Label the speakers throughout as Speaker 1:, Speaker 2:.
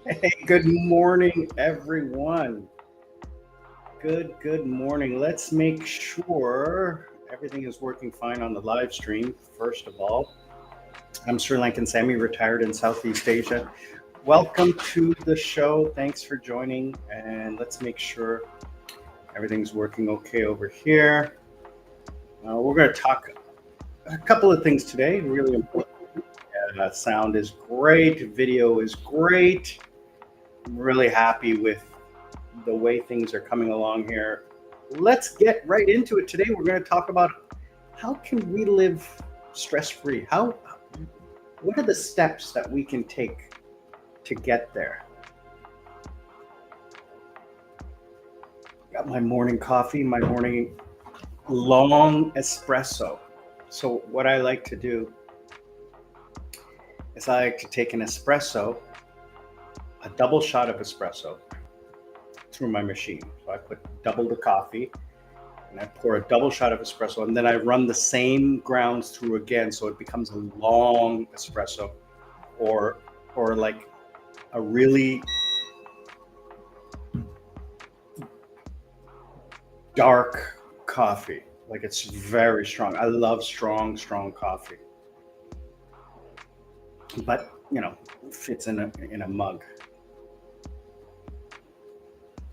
Speaker 1: Hey, good morning, everyone. Good morning. Let's make sure everything is working fine on the live stream. First of all, I'm Sri Lankan Sammi, retired in Southeast Asia. Welcome to the show. Thanks for joining. And let's make sure everything's working okay over here. We're going to talk a couple of things today, really important. Sound is great, video is great. I'm really happy with the way things are coming along here. Let's get right into it. Today we're going to talk about how can we live stress-free? What are the steps that we can take to get there? Got my morning coffee, my morning long espresso. So what I like to do is I like to take an espresso, a double shot of espresso through my machine. So I put double the coffee and I pour a double shot of espresso, and then I run the same grounds through again, so it becomes a long espresso, or like a really dark coffee. Like it's very strong. I love strong coffee, but fits in a mug.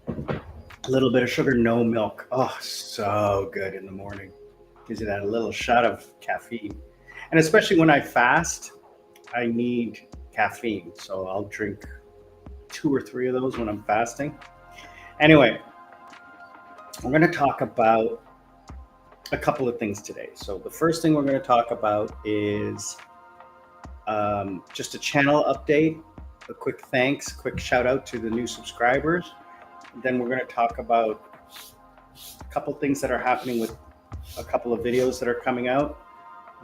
Speaker 1: A little bit of sugar, no milk. Oh, so good in the morning. Gives you that little shot of caffeine. And especially when I fast, I need caffeine. So I'll drink two or three of those when I'm fasting. Anyway, we're going to talk about a couple of things today. So the first thing we're going to talk about is just a channel update, a quick thanks, quick shout out to the new subscribers. Then we're going to talk about a couple things that are happening with a couple of videos that are coming out,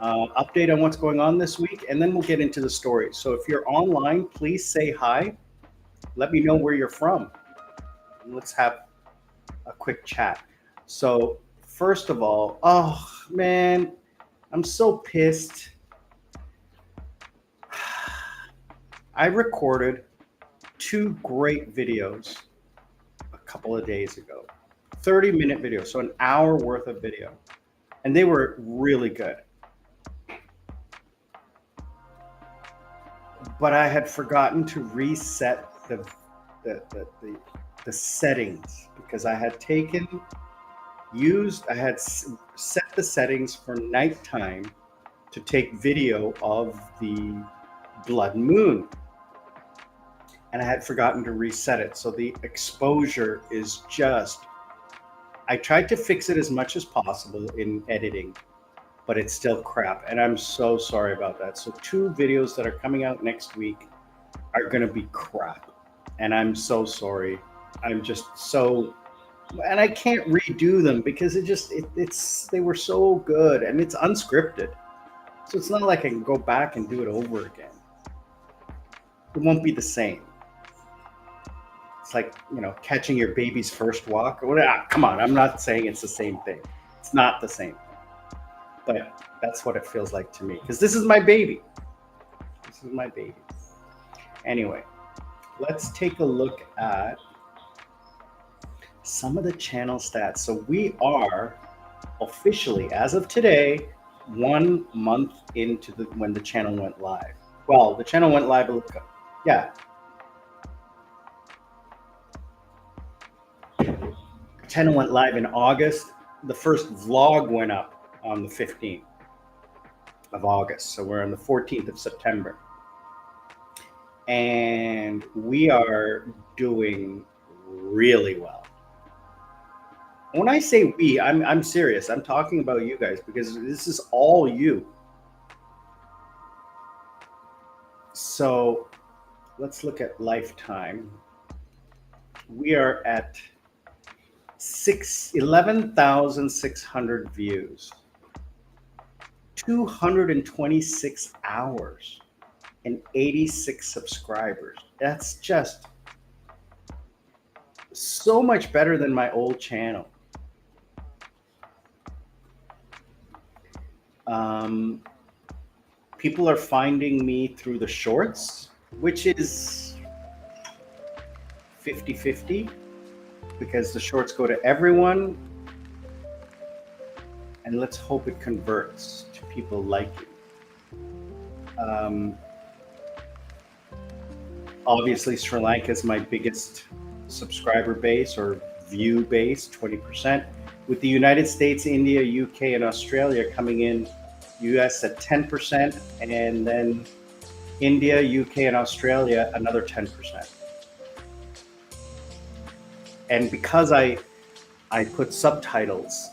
Speaker 1: update on what's going on this week, and then we'll get into the stories. So if you're online, please say hi. Let me know where you're from. Let's have a quick chat. So first of all, oh man, I'm so pissed. I recorded two great videos a couple of days ago, 30-minute video, so an hour worth of video, and they were really good. But I had forgotten to reset the settings because I had set the settings for nighttime to take video of the blood moon, and I had forgotten to reset it. So the exposure is just, I tried to fix it as much as possible in editing, but it's still crap. And I'm so sorry about that. So two videos that are coming out next week are going to be crap. And I'm so sorry. I'm just so, and I can't redo them because they were so good and it's unscripted. So it's not like I can go back and do it over again. It won't be the same. It's like, catching your baby's first walk. Come on, I'm not saying it's the same thing. It's not the same. But that's what it feels like to me. Because this is my baby. This is my baby. Anyway, let's take a look at some of the channel stats. So we are officially, as of today, 1 month into when the channel went live. Well, the channel went live, yeah. Channel went live in August. The first vlog went up on the 15th of August. So we're on the 14th of September. And we are doing really well. When I say we, I'm serious. I'm talking about you guys because this is all you. So let's look at lifetime. We are at 11,600 views, 226 hours, and 86 subscribers. That's just so much better than my old channel. People are finding me through the shorts, which is 50-50 because the shorts go to everyone, and let's hope it converts to people like you. Obviously, Sri Lanka is my biggest subscriber base or view base, 20%, with the United States, India, UK, and Australia coming in, US at 10%, and then India, UK, and Australia, another 10%. And because I put subtitles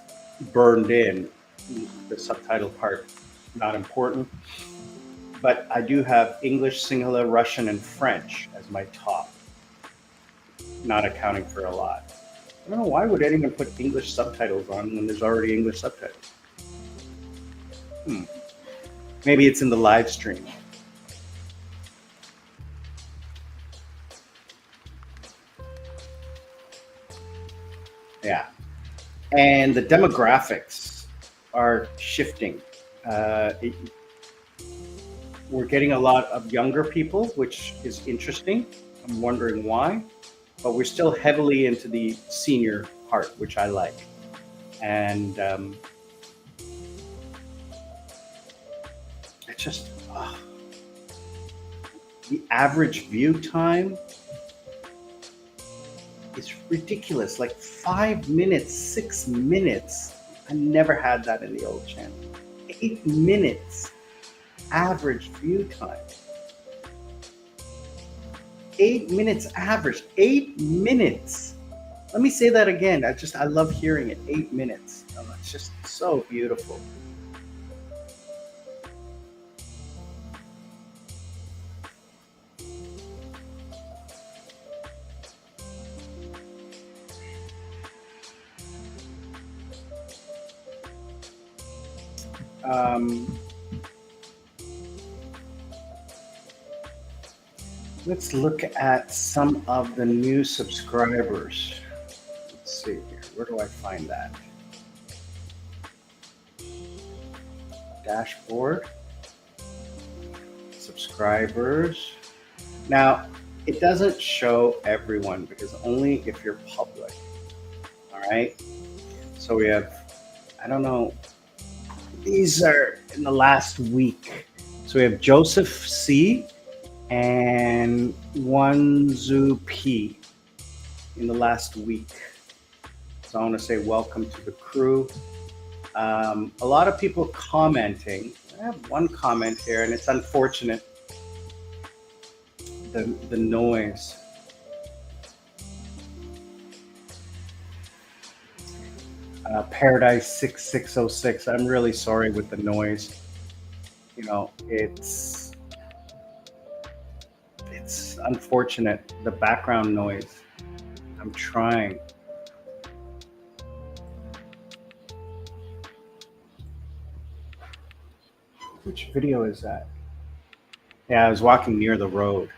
Speaker 1: burned in, the subtitle part, not important, but I do have English, Sinhala, Russian, and French as my top, not accounting for a lot. I don't know, why would anyone put English subtitles on when there's already English subtitles? Maybe it's in the live stream. Yeah. And the demographics are shifting. We're getting a lot of younger people, which is interesting. I'm wondering why, but we're still heavily into the senior part, which I like. And it's just the average view time is ridiculous, like 5 minutes, 6 minutes. I never had that in the old channel. 8 minutes average view time. 8 minutes average. 8 minutes. Let me say that again. I love hearing it. 8 minutes. Oh, it's just so beautiful. Let's look at some of the new subscribers. Let's see here. Where do I find that? Dashboard. Subscribers. Now, it doesn't show everyone because only if you're public. All right. So we have, I don't know, these are in the last week. So we have Joseph C. and Wanzu P in the last week. So I want to say welcome to the crew. A lot of people commenting. I have one comment here, and it's unfortunate. The noise. Paradise 6606. I'm really sorry with the noise. You know, it's unfortunate, the background noise. I'm trying. Which video is that? Yeah, I was walking near the road.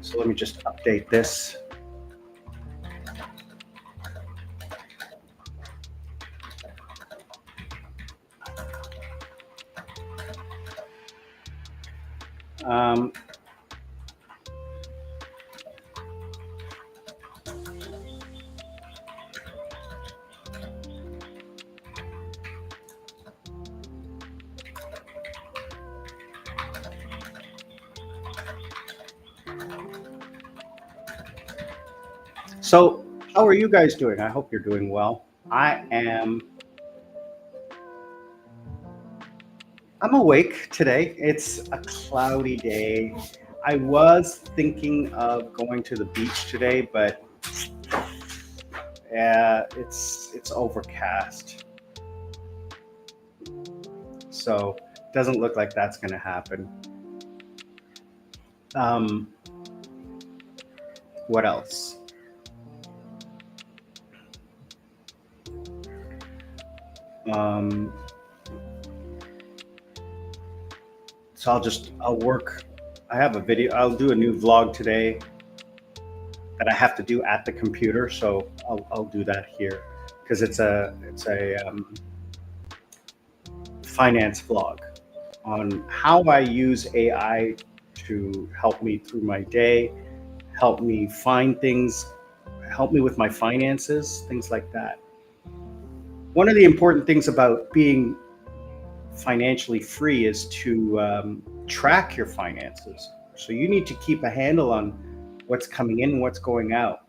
Speaker 1: So let me just update this. So how are you guys doing? I hope you're doing well. I'm awake today. It's a cloudy day. I was thinking of going to the beach today, but yeah, it's overcast. So it doesn't look like that's going to happen. What else? So I'll work. I have a video. I'll do a new vlog today that I have to do at the computer. So I'll do that here. because it's a finance vlog on how I use AI to help me through my day, help me find things, help me with my finances, things like that. One of the important things about being financially free is to track your finances. So you need to keep a handle on what's coming in and what's going out.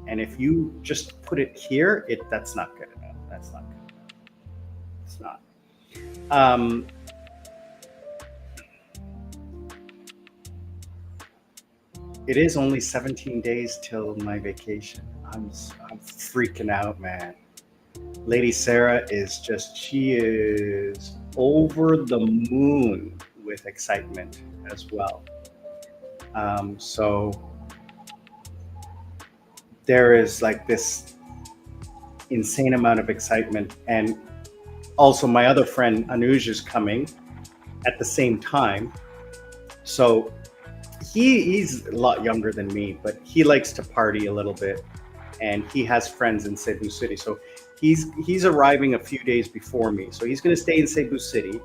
Speaker 1: And if you just put it here, that's not good enough. That's not good enough. It's not. It is only 17 days till my vacation. I'm freaking out, man. Lady Sarah she is over the moon with excitement as well. So there is like this insane amount of excitement. And also my other friend Anuj is coming at the same time. So he's a lot younger than me, but he likes to party a little bit, and he has friends in Cebu City. So he's arriving a few days before me. So he's going to stay in Cebu City.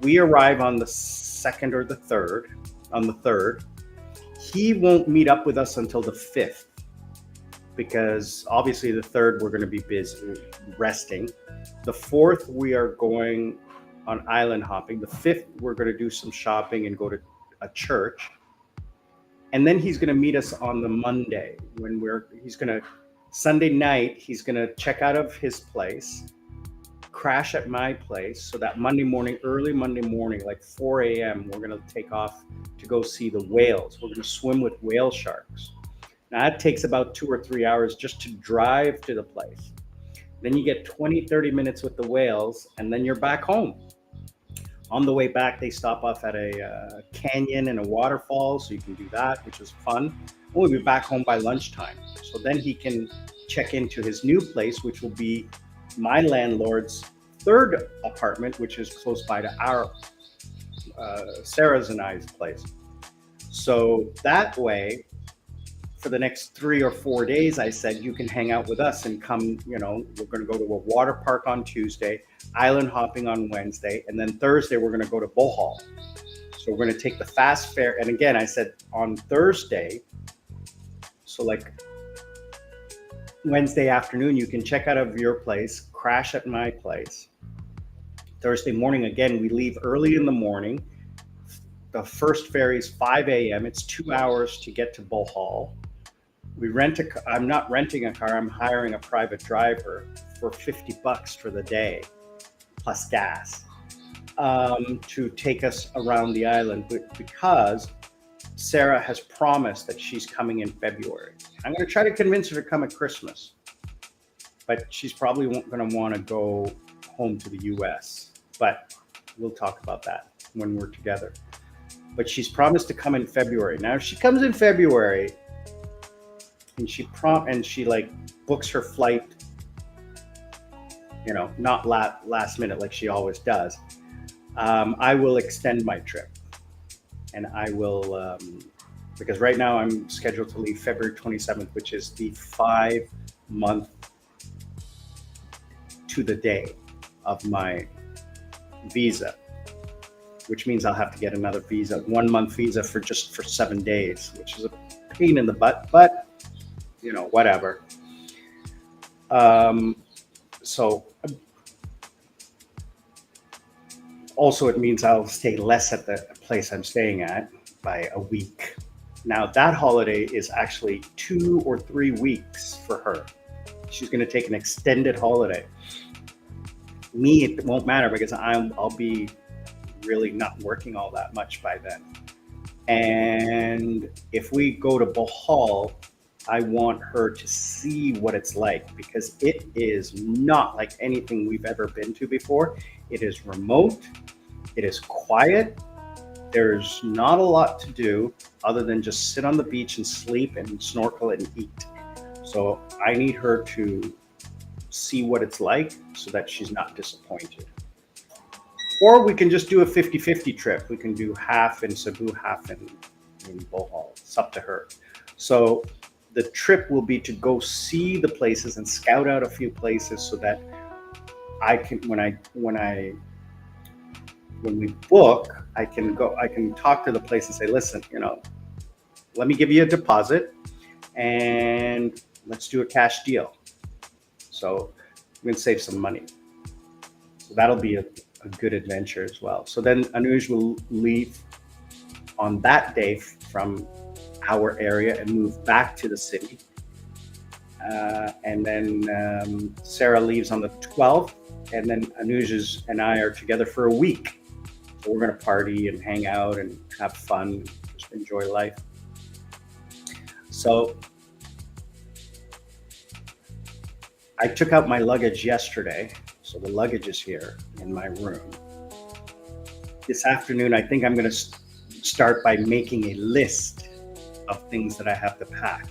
Speaker 1: We arrive on the 2nd or the 3rd. On the 3rd, he won't meet up with us until the 5th, because obviously the 3rd we're going to be busy resting. The 4th we are going on island hopping. The 5th we're going to do some shopping and go to a church. And then he's going to meet us on the Monday when Sunday night, he's going to check out of his place, crash at my place, so that Monday morning, early Monday morning, like 4 a.m., we're going to take off to go see the whales. We're going to swim with whale sharks. Now, that takes about 2 or 3 hours just to drive to the place. Then you get 20, 30 minutes with the whales, and then you're back home. On the way back, they stop off at a canyon and a waterfall, so you can do that, which is fun. We'll be back home by lunchtime. So then he can check into his new place, which will be my landlord's 3rd apartment, which is close by to our Sarah's and I's place. So that way, for the next 3 or 4 days, I said, you can hang out with us and come, we're going to go to a water park on Tuesday, island hopping on Wednesday, and then Thursday, we're going to go to Bohol. So we're going to take the fast fare. And again, I said on Thursday, so like Wednesday afternoon, you can check out of your place, crash at my place. Thursday morning, again, we leave early in the morning. The first ferry is 5 a.m. It's 2 hours to get to Bohol. I'm not renting a car, I'm hiring a private driver for $50 for the day, plus gas, to take us around the island, because Sarah has promised that she's coming in February. I'm going to try to convince her to come at Christmas, but she's probably going to want to go home to the US, but we'll talk about that when we're together. But she's promised to come in February. Now, if she comes in February and she like books her flight, not last minute like she always does, I will extend my trip, and I will because right now I'm scheduled to leave February 27th, which is the 5-month to the day of my visa, which means I'll have to get another visa, 1-month visa for 7 days, which is a pain in the butt, but whatever. So also it means I'll stay less at the place I'm staying at by a week. Now that holiday is actually 2 or 3 weeks for her. She's going to take an extended holiday. Me, it won't matter because I'll be really not working all that much by then. And if we go to Bohol, I want her to see what it's like, because it is not like anything we've ever been to before. It is remote. It is quiet. There's not a lot to do other than just sit on the beach and sleep and snorkel and eat. So I need her to see what it's like so that she's not disappointed. Or we can just do a 50-50 trip. We can do half in Cebu, half in Bohol. It's up to her. So the trip will be to go see the places and scout out a few places so that I can, when we book, I can talk to the place and say, listen, let me give you a deposit and let's do a cash deal. So we can save some money. So that'll be a good adventure as well. So then Anuj will leave on that day from our area and move back to the city. And then Sarah leaves on the 12th, and then Anuj and I are together for a week. So we're going to party and hang out and have fun, just enjoy life. So I took out my luggage yesterday. So the luggage is here in my room. This afternoon, I think I'm going to start by making a list of things that I have to pack.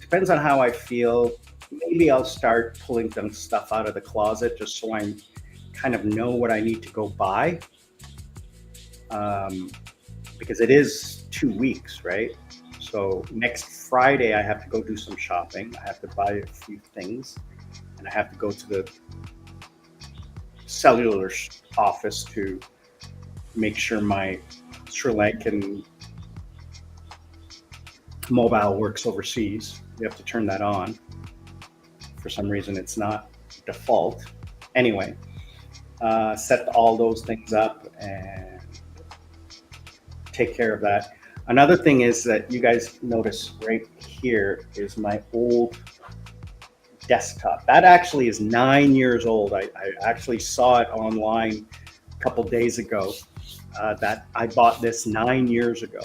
Speaker 1: Depends on how I feel. Maybe I'll start pulling some stuff out of the closet just so I kind of know what I need to go buy. Because it is 2 weeks, right? So next Friday, I have to go do some shopping. I have to buy a few things. And I have to go to the cellular office to make sure my Sri Lankan mobile works overseas. We have to turn that on. For some reason, it's not default. Anyway, set all those things up and take care of that. Another thing is that you guys notice right here is my old desktop. That actually is 9 years old. I actually saw it online a couple days ago that I bought this 9 years ago.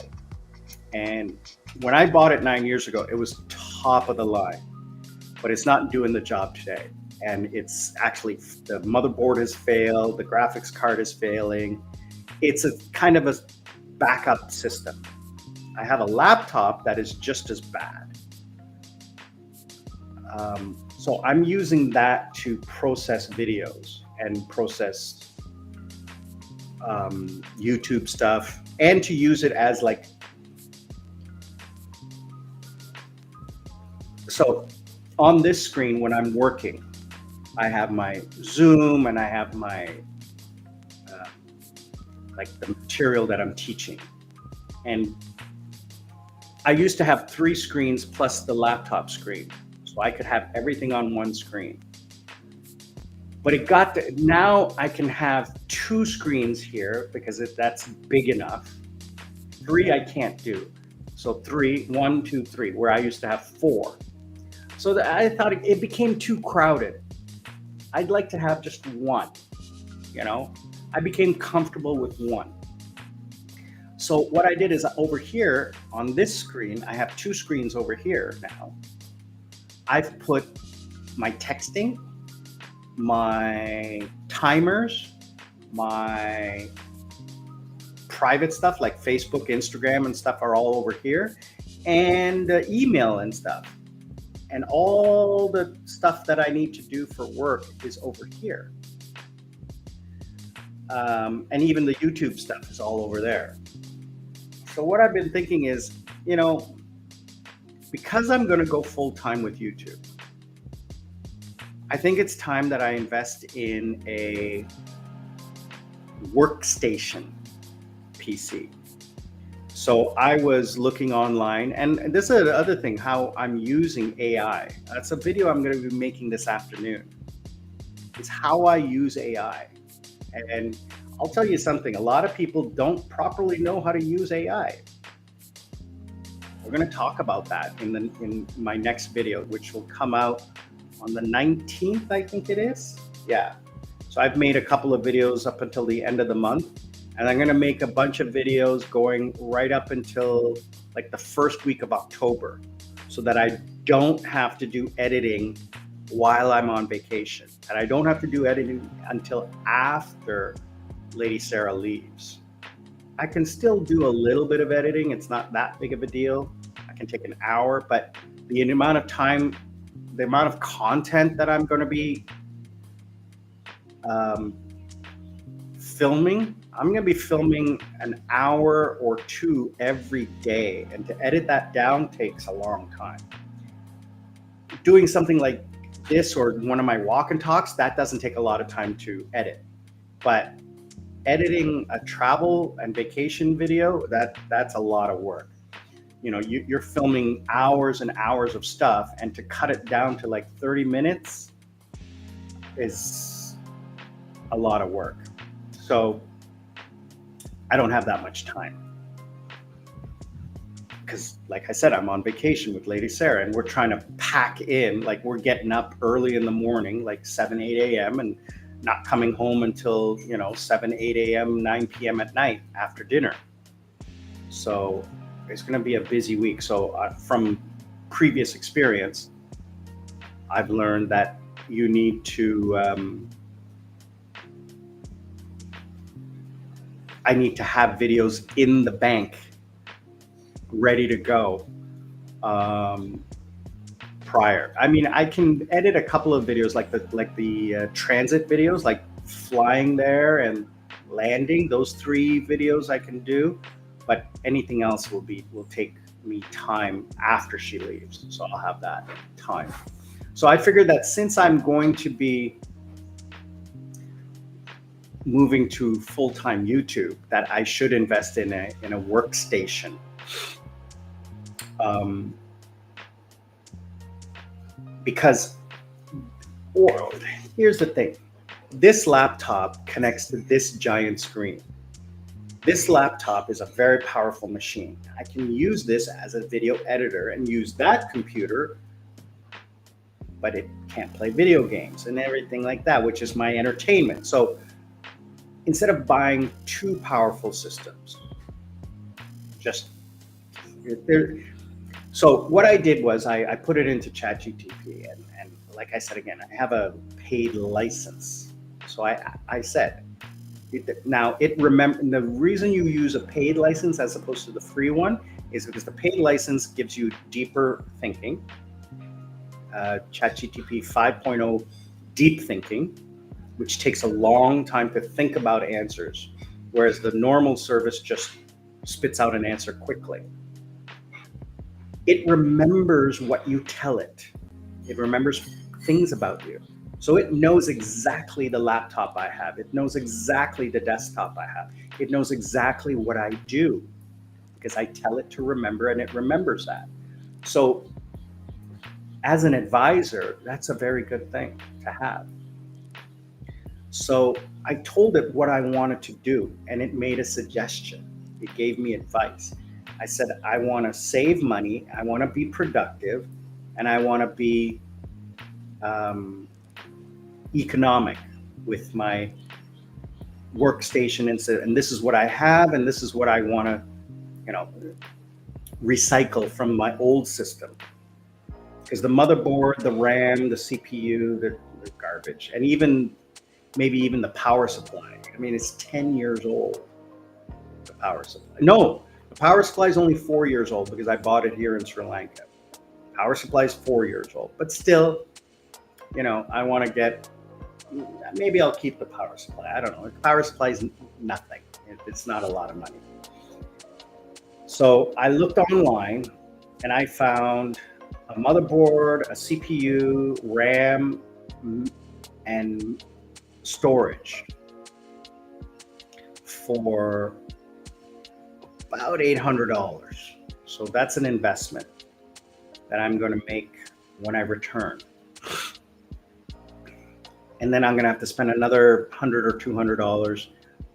Speaker 1: And when I bought it 9 years ago, it was top of the line, but it's not doing the job today. And it's actually, the motherboard has failed, the graphics card is failing. It's a kind of a backup system. I have a laptop that is just as bad. So I'm using that to process videos and process YouTube stuff, and to use it as like, so on this screen when I'm working, I have my Zoom and I have my like the material that I'm teaching. And I used to have 3 screens plus the laptop screen. So I could have everything on one screen. But it got to, now I can have 2 screens here because that's big enough. 3 I can't do. So 3, 1, 2, 3, where I used to have 4. So I thought it became too crowded. I'd like to have just 1, I became comfortable with 1. So what I did is over here on this screen, I have 2 screens over here now. I've put my texting, my timers, my private stuff like Facebook, Instagram and stuff are all over here, and email and stuff. And all the stuff that I need to do for work is over here. And even the YouTube stuff is all over there. So what I've been thinking is, because I'm going to go full time with YouTube, I think it's time that I invest in a workstation PC. So I was looking online, and this is the other thing, how I'm using AI. That's a video I'm going to be making this afternoon. It's how I use AI. And I'll tell you something, a lot of people don't properly know how to use AI. We're going to talk about that in my next video, which will come out on the 19th, I think it is. Yeah. So I've made a couple of videos up until the end of the month, and I'm going to make a bunch of videos going right up until like the first week of October, so that I don't have to do editing while I'm on vacation. And I don't have to do editing until after Lady Sarah leaves. I can still do a little bit of editing. It's not that big of a deal. I can take an hour, but the amount of time, the amount of content that I'm going to be filming, I'm going to be filming an hour or two every day. And to edit that down takes a long time. Doing something like this or one of my walk and talks, that doesn't take a lot of time to edit. But editing a travel and vacation video, that's a lot of work. You're filming hours and hours of stuff, and to cut it down to like 30 minutes is a lot of work. So I don't have that much time. Because like I said, I'm on vacation with Lady Sarah, and we're trying to pack in, like we're getting up early in the morning, like 7, 8 a.m. and not coming home until, 7, 8 a.m., 9 p.m. at night after dinner. So it's going to be a busy week. So from previous experience, I've learned that you need to, I need to have videos in the bank ready to go prior. I mean, I can edit a couple of videos like the transit videos, like flying there and landing. Those 3 videos I can do, but anything else will take me time after she leaves. So I'll have that time. So I figured that since I'm going to be moving to full-time YouTube, that I should invest in a workstation. Because here's the thing, this laptop connects to this giant screen. This laptop is a very powerful machine. I can use this as a video editor and use that computer, but it can't play video games and everything like that, which is my entertainment. So instead of buying 2 powerful systems, so what I did was I put it into ChatGPT, and like I said again, I have a paid license. So I said, now the reason you use a paid license as opposed to the free one is because the paid license gives you deeper thinking, ChatGPT 5.0 deep thinking, which takes a long time to think about answers, whereas the normal service just spits out an answer quickly. It remembers what you tell it. It remembers things about you. So it knows exactly the laptop I have. It knows exactly the desktop I have. It knows exactly what I do because I tell it to remember, and it remembers that. So as an advisor, that's a very good thing to have. So I told it what I wanted to do, and it made a suggestion. It gave me advice. I said, I want to save money, I want to be productive, and I want to be economic with my workstation. And this is what I have, and this is what I want to, recycle from my old system. Because the motherboard, the RAM, the CPU, they're garbage. And maybe even the power supply. I mean, it's 10 years old, the power supply. No, the power supply is only 4 years old because I bought it here in Sri Lanka. Power supply is 4 years old, but still, I want to maybe I'll keep the power supply. I don't know. The power supply is nothing. It's not a lot of money. So I looked online and I found a motherboard, a CPU, RAM, and storage for about $800. So that's an investment that I'm going to make when I return. And then I'm going to have to spend another $100 or $200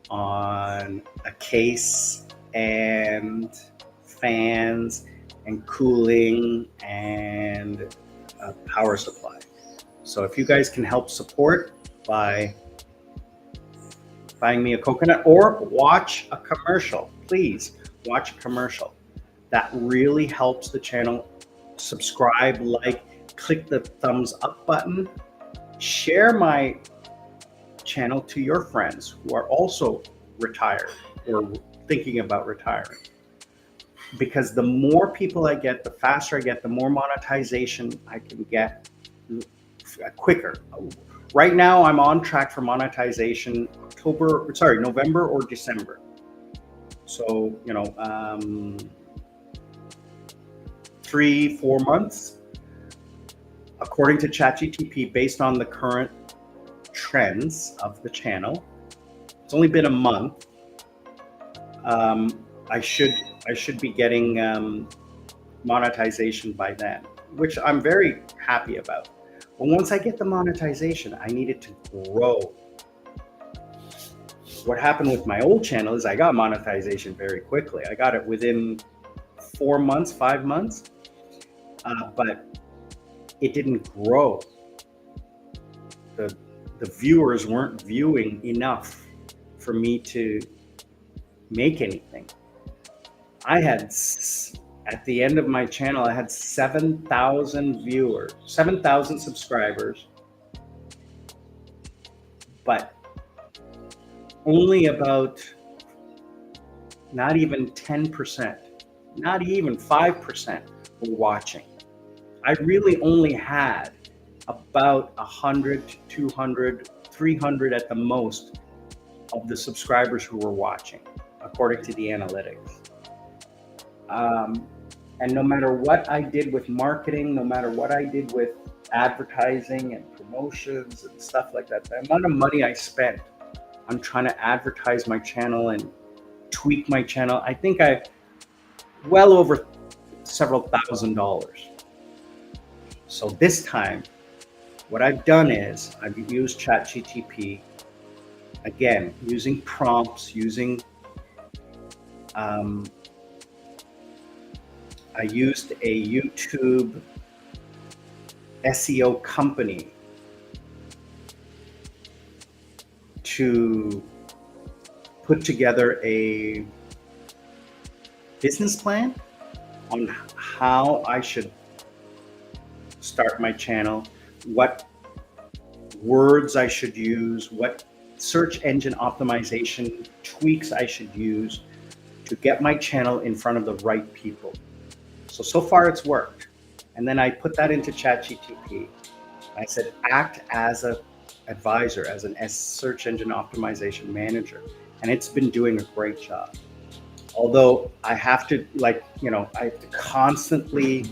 Speaker 1: on a case and fans and cooling and a power supply. So if you guys can help support by buying me a coconut or watch a commercial, please watch a commercial. That really helps the channel. Subscribe, like, click the thumbs up button. Share my channel to your friends who are also retired or thinking about retiring. Because the more people I get, the faster I get, the more monetization I can get quicker. Right now, I'm on track for monetization November or December. So, 3-4 months, according to ChatGTP, based on the current trends of the channel. It's only been a month. I should be getting monetization by then, which I'm very happy about. But once I get the monetization, I need it to grow. What happened with my old channel is I got monetization very quickly. I got it within 4 months, 5 months, but it didn't grow. The viewers weren't viewing enough for me to make anything. I had, at the end of my channel, I had 7,000 viewers, 7,000 subscribers, but only about not even 10%, not even 5% were watching. I really only had about 100 to 200, 300 at the most of the subscribers who were watching, according to the analytics. And no matter what I did with marketing, no matter what I did with advertising and promotions and stuff like that, the amount of money I spent on trying to advertise my channel and tweak my channel, I think I well over several $1,000s. So this time, what I've done is I've used ChatGTP, again, using prompts, I used a YouTube SEO company to put together a business plan on how I should start my channel, what words I should use, what search engine optimization tweaks I should use to get my channel in front of the right people. So far it's worked. And then I put that into ChatGTP. I said, act as an advisor, as a search engine optimization manager. And it's been doing a great job. Although I have to I have to constantly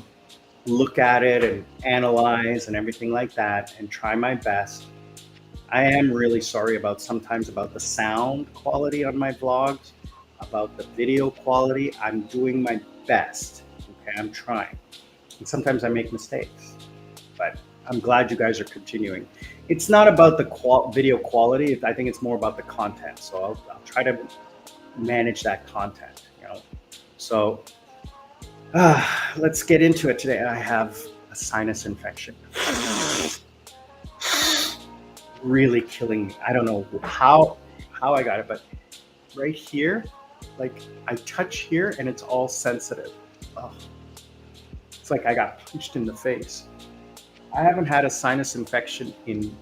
Speaker 1: look at it and analyze and everything like that and try my best. I am really sorry sometimes about the sound quality on my vlogs, about the video quality. I'm doing my best. Okay, I'm trying. And sometimes I make mistakes, but I'm glad you guys are continuing. It's not about the video quality. I think it's more about the content. So I'll try to manage that content, So let's get into it today. I have a sinus infection. Really killing me. I don't know how I got it, but right here, like I touch here and it's all sensitive. Oh, it's like I got punched in the face. I haven't had a sinus infection in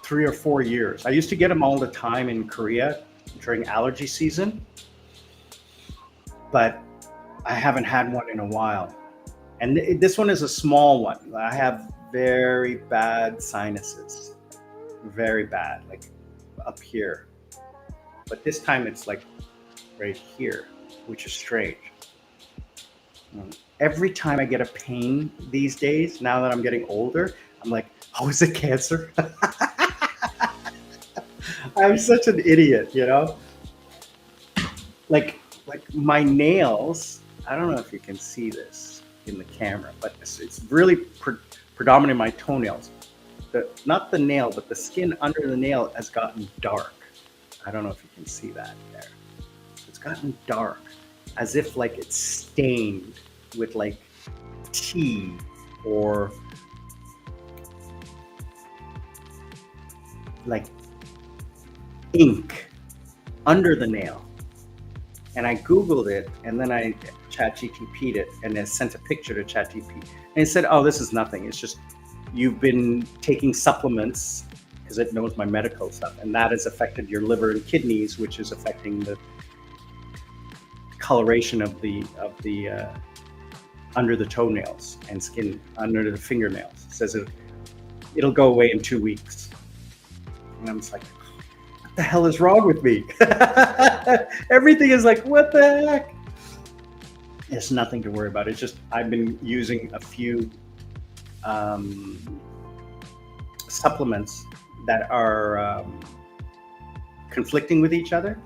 Speaker 1: 3 or 4 years. I used to get them all the time in Korea during allergy season, but I haven't had one in a while. And this one is a small one. I have very bad sinuses, very bad, like up here. But this time it's like right here, which is strange. Every time I get a pain these days, now that I'm getting older, I'm like, oh, is it cancer? I'm such an idiot, Like my nails, I don't know if you can see this in the camera, but it's really predominant in my toenails. Not the nail, but the skin under the nail has gotten dark. I don't know if you can see that there. It's gotten dark, as if like it's stained with like tea or like ink under the nail. And I Googled it, and then I ChatGPT'd it, and then sent a picture to ChatGPT. And it said, oh, this is nothing. It's just you've been taking supplements, because it knows my medical stuff, and that has affected your liver and kidneys, which is affecting the coloration of the under the toenails and skin under the fingernails. It says it'll go away in 2 weeks. And I'm just like, what the hell is wrong with me? Everything is like, what the heck? It's nothing to worry about. It's just I've been using a few supplements that are conflicting with each other.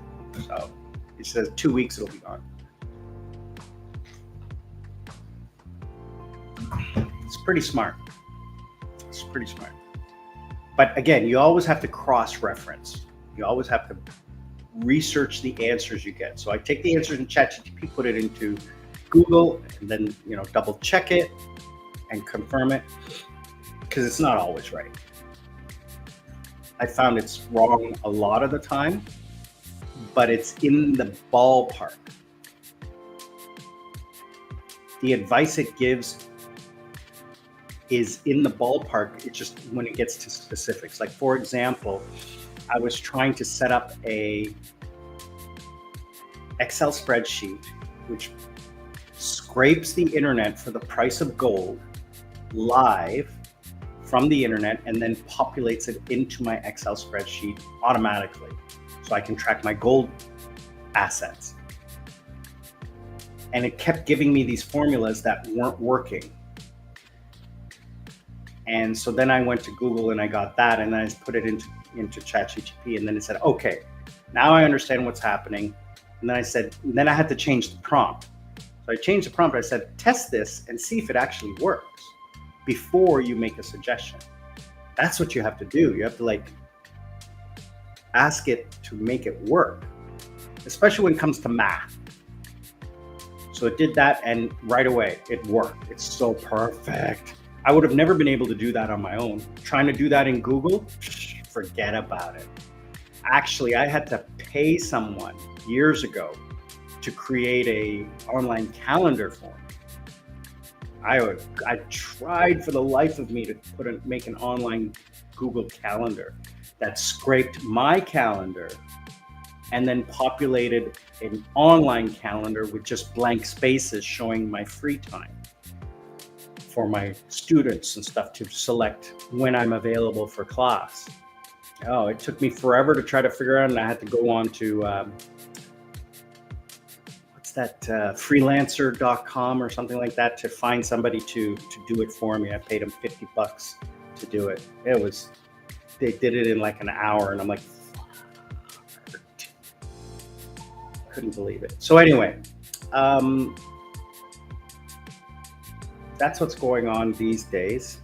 Speaker 1: So it says 2 weeks it'll be gone. It's pretty smart. It's pretty smart. But again, you always have to cross-reference. You always have to research the answers you get. So I take the answers in ChatGPT, put it into Google, and then double check it and confirm it, because it's not always right. I found it's wrong a lot of the time, but it's in the ballpark. The advice it gives is in the ballpark. It's just when it gets to specifics. Like, for example, I was trying to set up a Excel spreadsheet which scrapes the internet for the price of gold live from the internet and then populates it into my Excel spreadsheet automatically, so I can track my gold assets. And it kept giving me these formulas that weren't working. And so then I went to Google and I got that, and I put it into ChatGPT, and then it said, okay, now I understand what's happening. And then I had to change the prompt. So I changed the prompt. I said, test this and see if it actually works before you make a suggestion. That's what you have to do. You have to ask it to make it work, especially when it comes to math. So it did that, and right away it worked. It's so perfect. I would have never been able to do that on my own. Trying to do that in Google, forget about it. Actually, I had to pay someone years ago to create a online calendar for me. I tried for the life of me to make an online Google calendar that scraped my calendar and then populated an online calendar with just blank spaces showing my free time for my students and stuff to select when I'm available for class. Oh, it took me forever to try to figure out, and I had to go on to freelancer.com or something like that to find somebody to do it for me. I paid them $50 to do it. They did it in like an hour, and I'm like, couldn't believe it. So anyway, that's what's going on these days.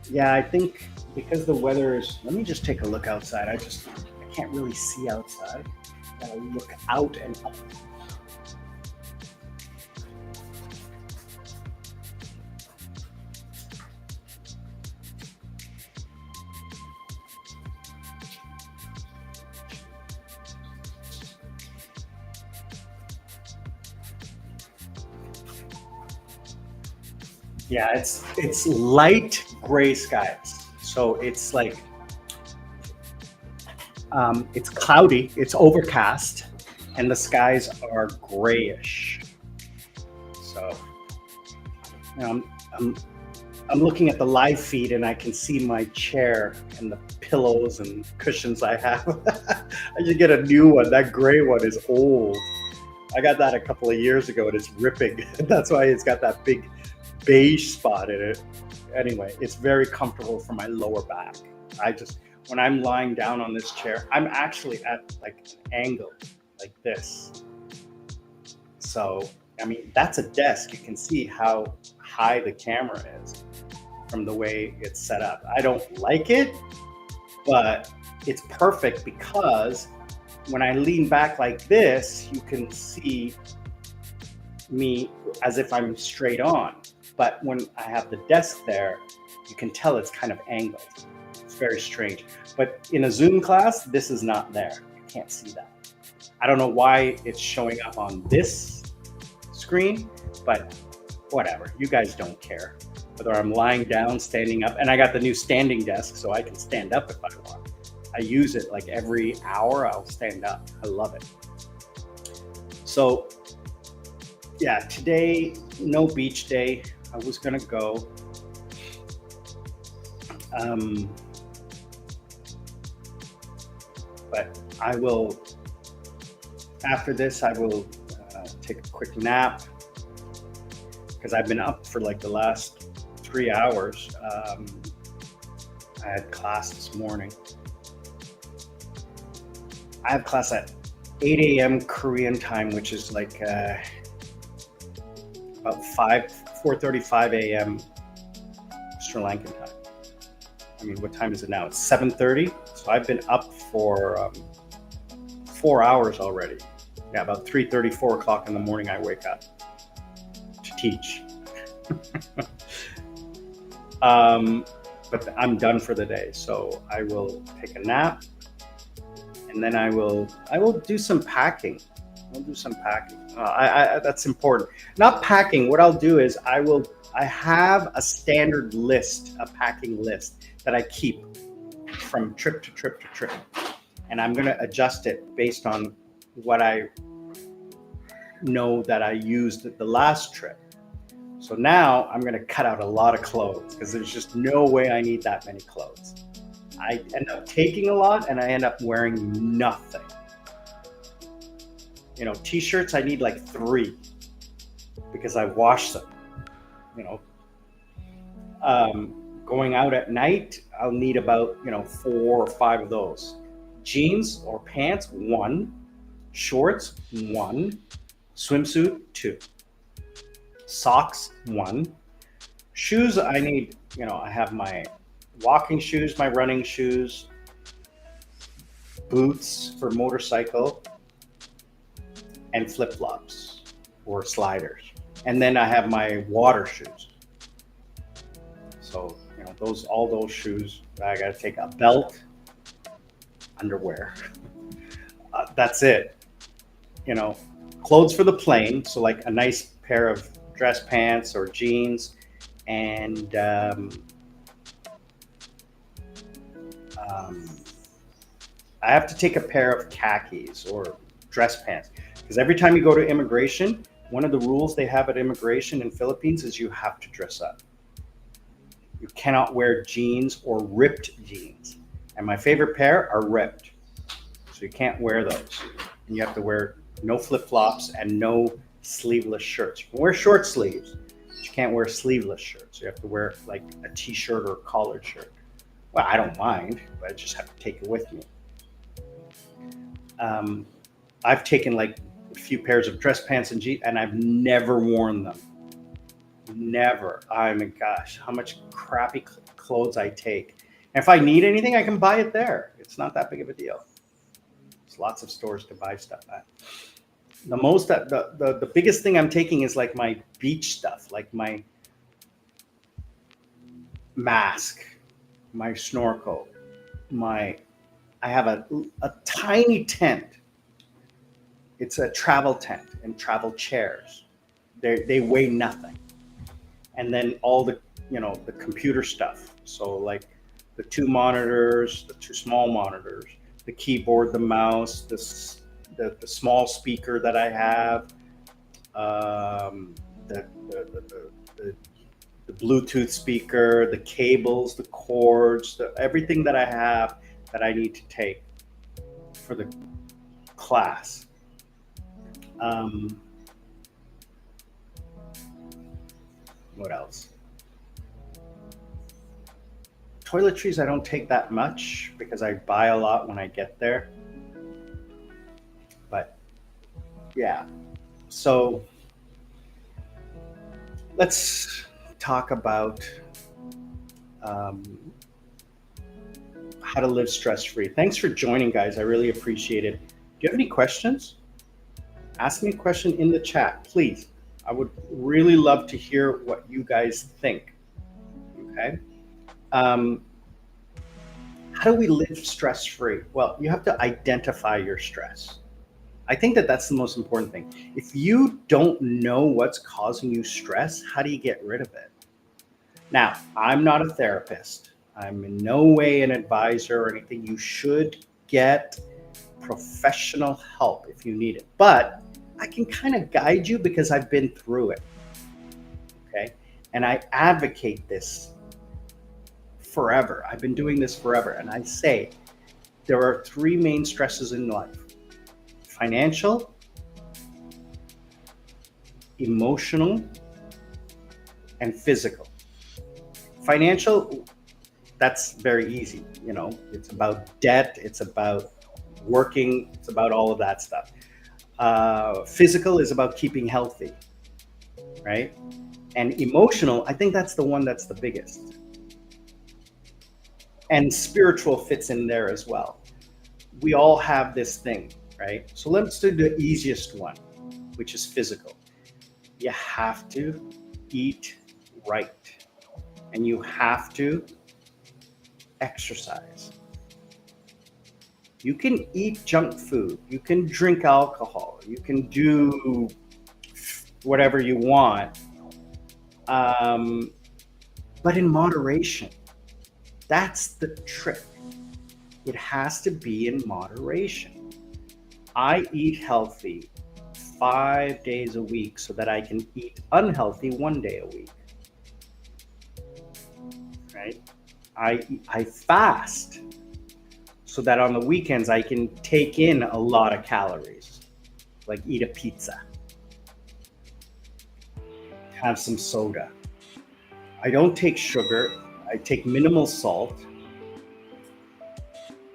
Speaker 1: Yeah, I think because the weather is, let me just take a look outside. I can't really see outside. Gotta look out and up. Yeah, it's light gray skies. So it's like it's cloudy, it's overcast, and the skies are grayish. So I'm looking at the live feed, and I can see my chair and the pillows and cushions I have. I should get a new one. That gray one is old. I got that a couple of years ago, and it's ripping. That's why it's got that big beige spot in it. Anyway, it's very comfortable for my lower back. When I'm lying down on this chair, I'm actually at like an angle like this. So, I mean, that's a desk. You can see how high the camera is from the way it's set up. I don't like it, but it's perfect because when I lean back like this, you can see me as if I'm straight on. But when I have the desk there, you can tell it's kind of angled. It's very strange. But in a Zoom class, this is not there. You can't see that. I don't know why it's showing up on this screen, but whatever. You guys don't care whether I'm lying down, standing up. And I got the new standing desk, so I can stand up if I want. I use it like every hour. I'll stand up. I love it. So yeah, today, no beach day. I was gonna go. Um, but I will, after this, I will take a quick nap because I've been up for like the last 3 hours. I had class this morning. I have class at 8 a.m. Korean time, which is like about 4:35 a.m. Sri Lankan time. I mean, what time is it now? It's 7:30. So I've been up for 4 hours already. Yeah, about 3:30, 4 o'clock in the morning, I wake up to teach. But I'm done for the day, so I will take a nap, and then I will do some packing. I'll do some packing. That's important. Not packing. What I'll do is I have a standard list, a packing list that I keep from trip to trip to trip, and I'm going to adjust it based on what I know that I used at the last trip. So now I'm going to cut out a lot of clothes because there's just no way I need that many clothes. I end up taking a lot and I end up wearing nothing. You know, t-shirts, I need like 3 because I wash them. You know, going out at night, I'll need about, 4 or 5 of those. Jeans or pants, 1. Shorts, 1. Swimsuit, 2. Socks, 1. Shoes, I need, I have my walking shoes, my running shoes, boots for motorcycle, and flip-flops or sliders. And then I have my water shoes. So, all those shoes, I got to take a belt, underwear. That's it. Clothes for the plane. So like a nice pair of dress pants or jeans, and I have to take a pair of khakis or dress pants because every time you go to immigration, one of the rules they have at immigration in Philippines is you have to dress up. You cannot wear jeans or ripped jeans, and my favorite pair are ripped, so you can't wear those, and you have to wear no flip-flops and no sleeveless shirts. You can wear short sleeves, but you can't wear sleeveless shirts. You have to wear like a t-shirt or a collared shirt. Well, I don't mind, but I just have to take it with me. I've taken like a few pairs of dress pants and jeans, and I've never worn them. Never. I mean, gosh, how much crappy clothes I take. And if I need anything, I can buy it there. It's not that big of a deal. There's lots of stores to buy stuff at. The biggest thing I'm taking is like my beach stuff, like my mask, my snorkel, I have a tiny tent. It's a travel tent and travel chairs. They weigh nothing. And then all the computer stuff. So like the 2 monitors, the 2 small monitors, the keyboard, the mouse, the small speaker that I have, the Bluetooth speaker, the cables, the cords, everything that I have that I need to take for the class. What else? Toiletries, I don't take that much because I buy a lot when I get there. But yeah, so let's talk about how to live stress-free. Thanks for joining, guys. I really appreciate it. Do you have any questions? Ask me a question in the chat, please. I would really love to hear what you guys think. Okay. How do we live stress-free? Well, you have to identify your stress. I think that that's the most important thing. If you don't know what's causing you stress, how do you get rid of it? Now, I'm not a therapist. I'm in no way an advisor or anything. You should get professional help if you need it. But I can kind of guide you because I've been through it. Okay. And I advocate this forever. I've been doing this forever. And I say there are three main stresses in life: financial, emotional, and physical. Financial, that's very easy. It's about debt, it's about working, it's about all of that stuff. Physical is about keeping healthy, right? And emotional, I think that's the one that's the biggest. And spiritual fits in there as well. We all have this thing, right? So let's do the easiest one, which is physical. You have to eat right, and you have to exercise. You can eat junk food, you can drink alcohol, you can do whatever you want, but in moderation. That's the trick. It has to be in moderation. I eat healthy 5 days a week so that I can eat unhealthy 1 day a week. Right? I fast so that on the weekends I can take in a lot of calories, like eat a pizza, have some soda. I don't take sugar. I take minimal salt.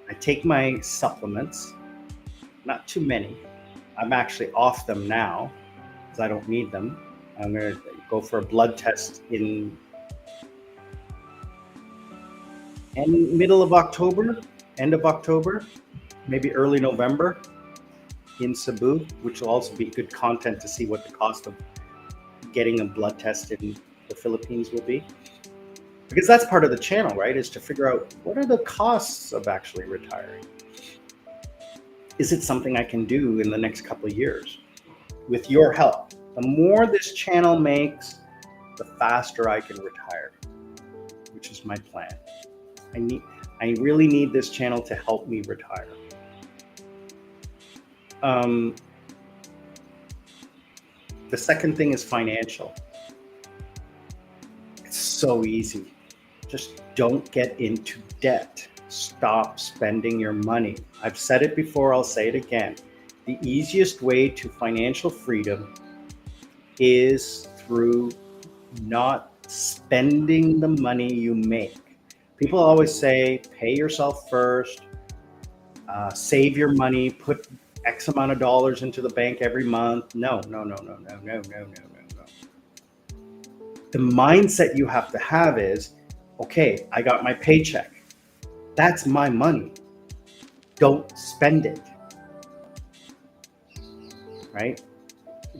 Speaker 1: I take my supplements, not too many. I'm actually off them now because I don't need them. I'm going to go for a blood test in middle of October, end of October, maybe early November in Cebu, which will also be good content to see what the cost of getting a blood test in the Philippines will be. Because that's part of the channel, right? Is to figure out what are the costs of actually retiring. Is it something I can do in the next couple of years with your help? The more this channel makes, the faster I can retire, which is my plan. I really need this channel to help me retire. The second thing is financial. It's so easy. Just don't get into debt. Stop spending your money. I've said it before, I'll say it again. The easiest way to financial freedom is through not spending the money you make. People always say, pay yourself first, save your money, put X amount of dollars into the bank every month. No. The mindset you have to have is, okay, I got my paycheck. That's my money. Don't spend it. Right?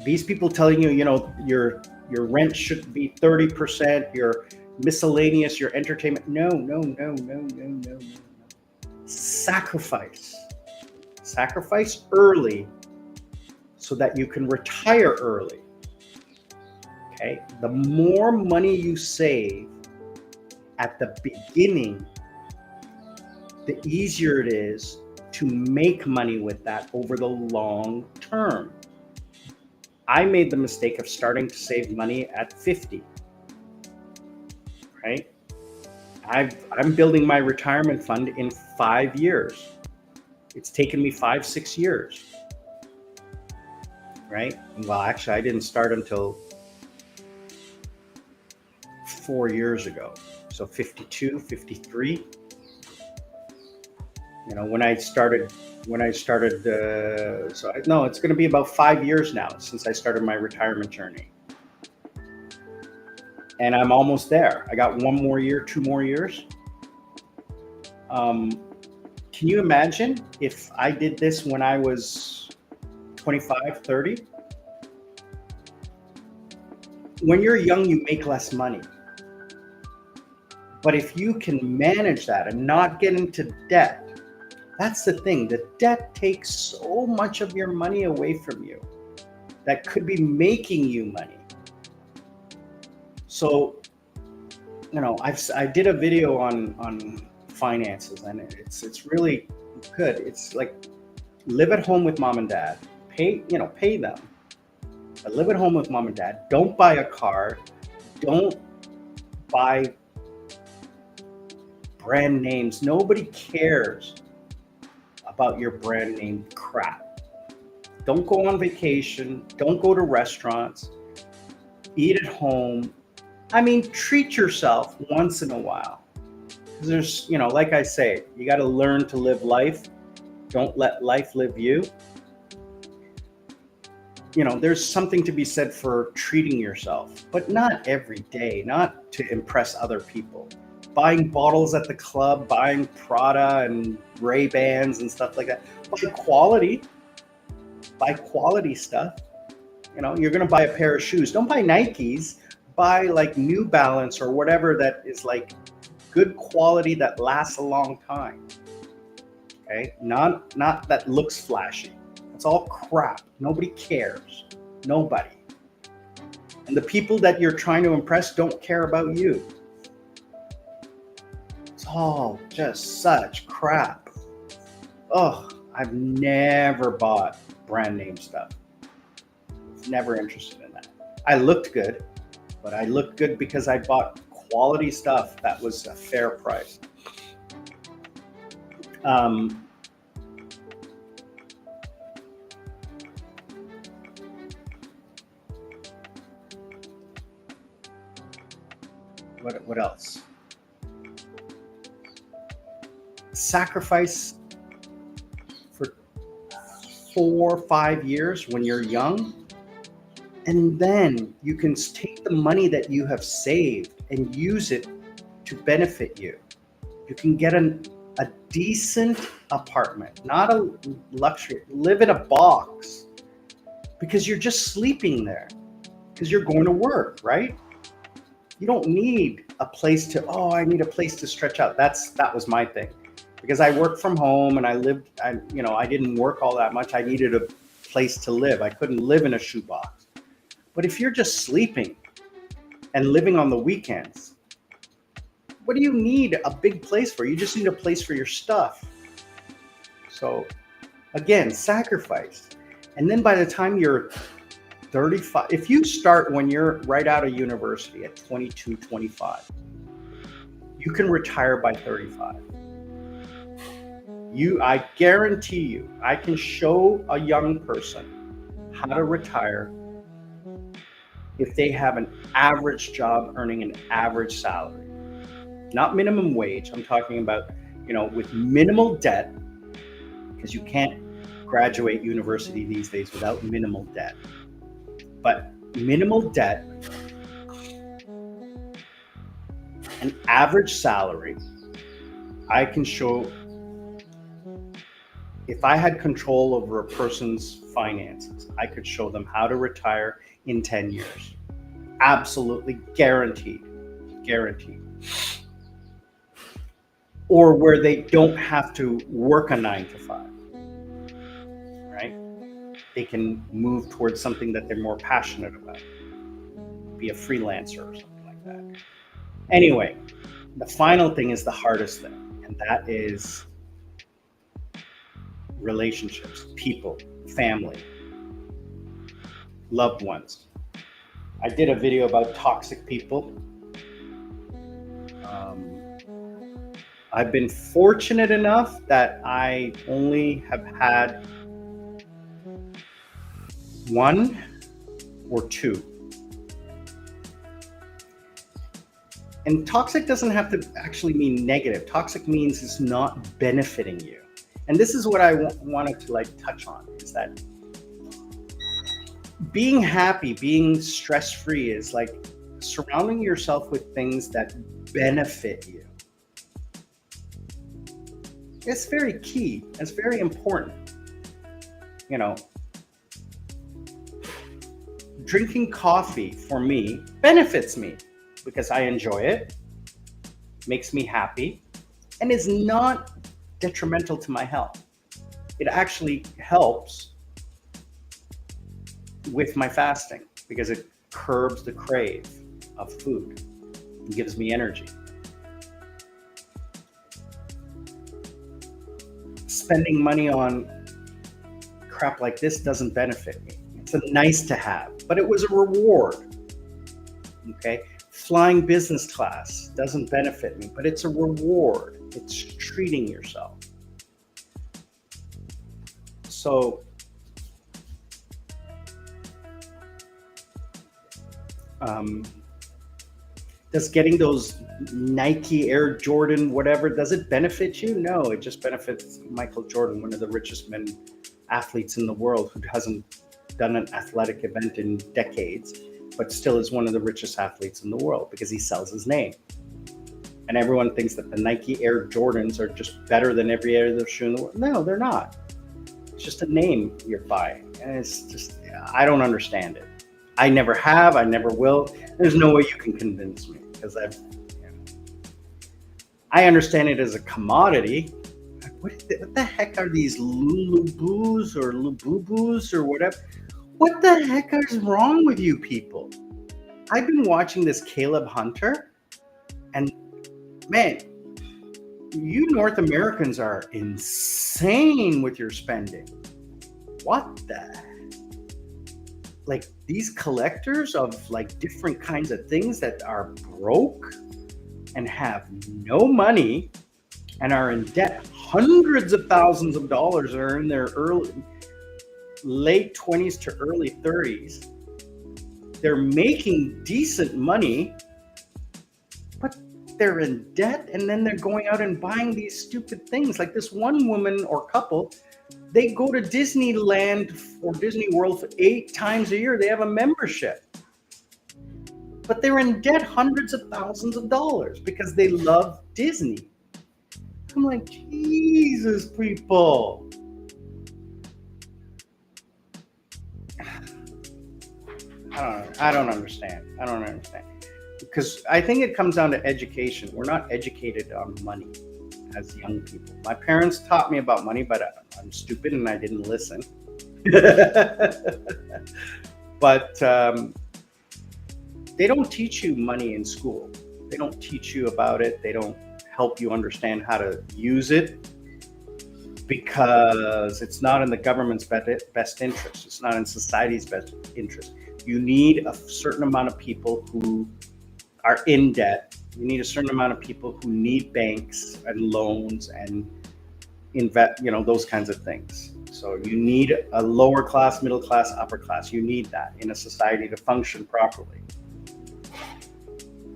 Speaker 1: These people telling you, your rent should be 30%, your miscellaneous, your entertainment. No. Sacrifice early so that you can retire early. Okay? The more money you save at the beginning, the easier it is to make money with that over the long term. I made the mistake of starting to save money at 50. Right? I'm building my retirement fund in 5 years. It's taken me 5-6 years. Right? Well, actually, I didn't start until 4 years ago. So 52, 53. When I started, it's going to be about 5 years now since I started my retirement journey. And I'm almost there. I got 1 more year, 2 more years. Can you imagine if I did this when I was 25, 30? When you're young, you make less money. But if you can manage that and not get into debt, that's the thing. The debt takes so much of your money away from you that could be making you money. So, I did a video on finances, and it's really good. It's like, live at home with mom and dad. Pay them. But live at home with mom and dad. Don't buy a car. Don't buy brand names. Nobody cares about your brand name crap. Don't go on vacation. Don't go to restaurants. Eat at home. I mean, treat yourself once in a while. There's, like I say, you got to learn to live life. Don't let life live you. There's something to be said for treating yourself, but not every day, not to impress other people. Buying bottles at the club, buying Prada and Ray-Bans and stuff like that. Buy quality stuff. You're going to buy a pair of shoes. Don't buy Nikes. Buy like New Balance or whatever that is like good quality that lasts a long time. Okay? Not that looks flashy. It's all crap. Nobody cares. Nobody. And the people that you're trying to impress don't care about you. It's all just such crap. Oh, I've never bought brand name stuff. Never interested in that. I looked good, but I looked good because I bought quality stuff that was a fair price. What else? Sacrifice for 4 or 5 years when you're young, and then you can take the money that you have saved and use it to benefit you. You can get a decent apartment, not a luxury. Live in a box because you're just sleeping there because you're going to work, right? You don't need a place to, I need a place to stretch out. That was my thing. Because I worked from home and I didn't work all that much. I needed a place to live. I couldn't live in a shoebox. But if you're just sleeping and living on the weekends, what do you need a big place for? You just need a place for your stuff. So again, sacrifice. And then by the time you're 35, if you start when you're right out of university at 22, 25, you can retire by 35. I guarantee you, I can show a young person how to retire if they have an average job earning an average salary. Not minimum wage. I'm talking about, with minimal debt, because you can't graduate university these days without minimal debt. But minimal debt, an average salary, I can show. If I had control over a person's finances, I could show them how to retire in 10 years. Absolutely guaranteed. Or where they don't have to work a 9 to 5, right? They can move towards something that they're more passionate about. Be a freelancer or something like that. Anyway, the final thing is the hardest thing, and that is relationships, people, family, loved ones. I did a video about toxic people. I've been fortunate enough that I only have had 1 or 2. And toxic doesn't have to actually mean negative. Toxic means it's not benefiting you. And this is what I wanted to touch on, is that being happy, being stress-free is surrounding yourself with things that benefit you. It's very key. It's very important. Drinking coffee for me benefits me because I enjoy it, makes me happy, and is not detrimental to my health. It actually helps with my fasting because it curbs the crave of food and gives me energy. Spending money on crap like this doesn't benefit me. It's a nice to have, but it was a reward. Okay? Flying business class doesn't benefit me, but it's a reward. It's treating yourself. So does getting those Nike Air Jordan whatever, does it benefit you? No, it just benefits Michael Jordan, one of the richest men athletes in the world, who hasn't done an athletic event in decades, but still is one of the richest athletes in the world because he sells his name. And everyone thinks that the Nike Air Jordans are just better than every other shoe in the world. No, they're not. It's just a name you're buying. And it's just, I don't understand it. I never have, I never will. There's no way you can convince me, because I understand it as a commodity. What the heck are these Lulubus or Lububus or whatever? What the heck is wrong with you people? I've been watching this Caleb Hunter, and man, you North Americans are insane with your spending. What the? Like, these collectors of like different kinds of things that are broke and have no money and are in debt, hundreds of thousands of dollars, are in their late 20s to early 30s. They're making decent money, but they're in debt, and then they're going out and buying these stupid things. Like this one woman or couple, they go to Disneyland or Disney World for 8 times a year. They have a membership, but they're in debt hundreds of thousands of dollars because they love Disney. I'm like, Jesus, people. I don't understand. Because I think it comes down to education. We're not educated on money as young people. My parents taught me about money, but I'm stupid and I didn't listen. But they don't teach you money in school. They don't teach you about it. They don't help you understand how to use it, because it's not in the government's best interest. It's not in society's best interest. You need a certain amount of people who are in debt. You need a certain amount of people who need banks and loans and invest, those kinds of things. So you need a lower class, middle class, upper class. You need that in a society to function properly.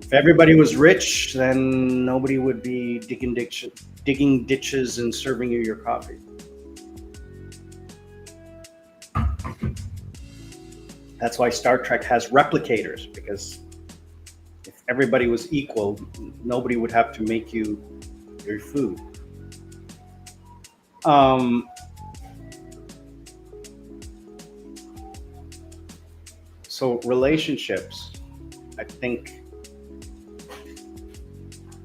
Speaker 1: If everybody was rich, then nobody would be digging ditches and serving you your coffee. That's why Star Trek has replicators, because if everybody was equal, nobody would have to make you your food. So relationships, I think.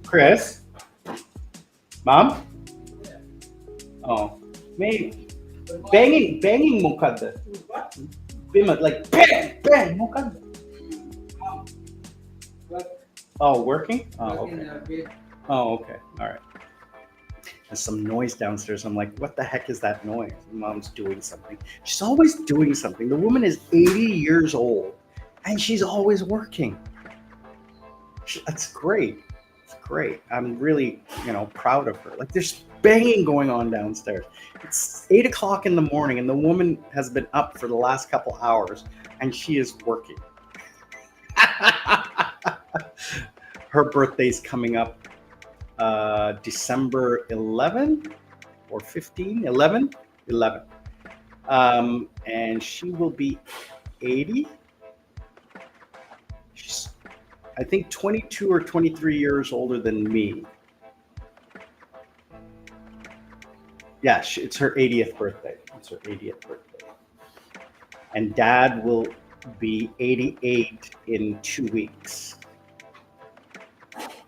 Speaker 1: Chris? Mom? Oh, maybe. Banging mo kada. Like bang mo kada. Oh, working? Oh, okay. Oh, okay. All right. There's some noise downstairs. I'm like, what the heck is that noise? Mom's doing something. She's always doing something. The woman is 80 years old and she's always working. That's great. It's great. I'm really, proud of her. Like, there's banging going on downstairs. It's 8 o'clock in the morning and the woman has been up for the last couple hours and she is working. Her birthday's coming up December 11 or 15, 11, and she will be 80. She's, I think, 22 or 23 years older than me. Yeah, it's her 80th birthday. It's her 80th birthday. And Dad will be 88 in 2 weeks.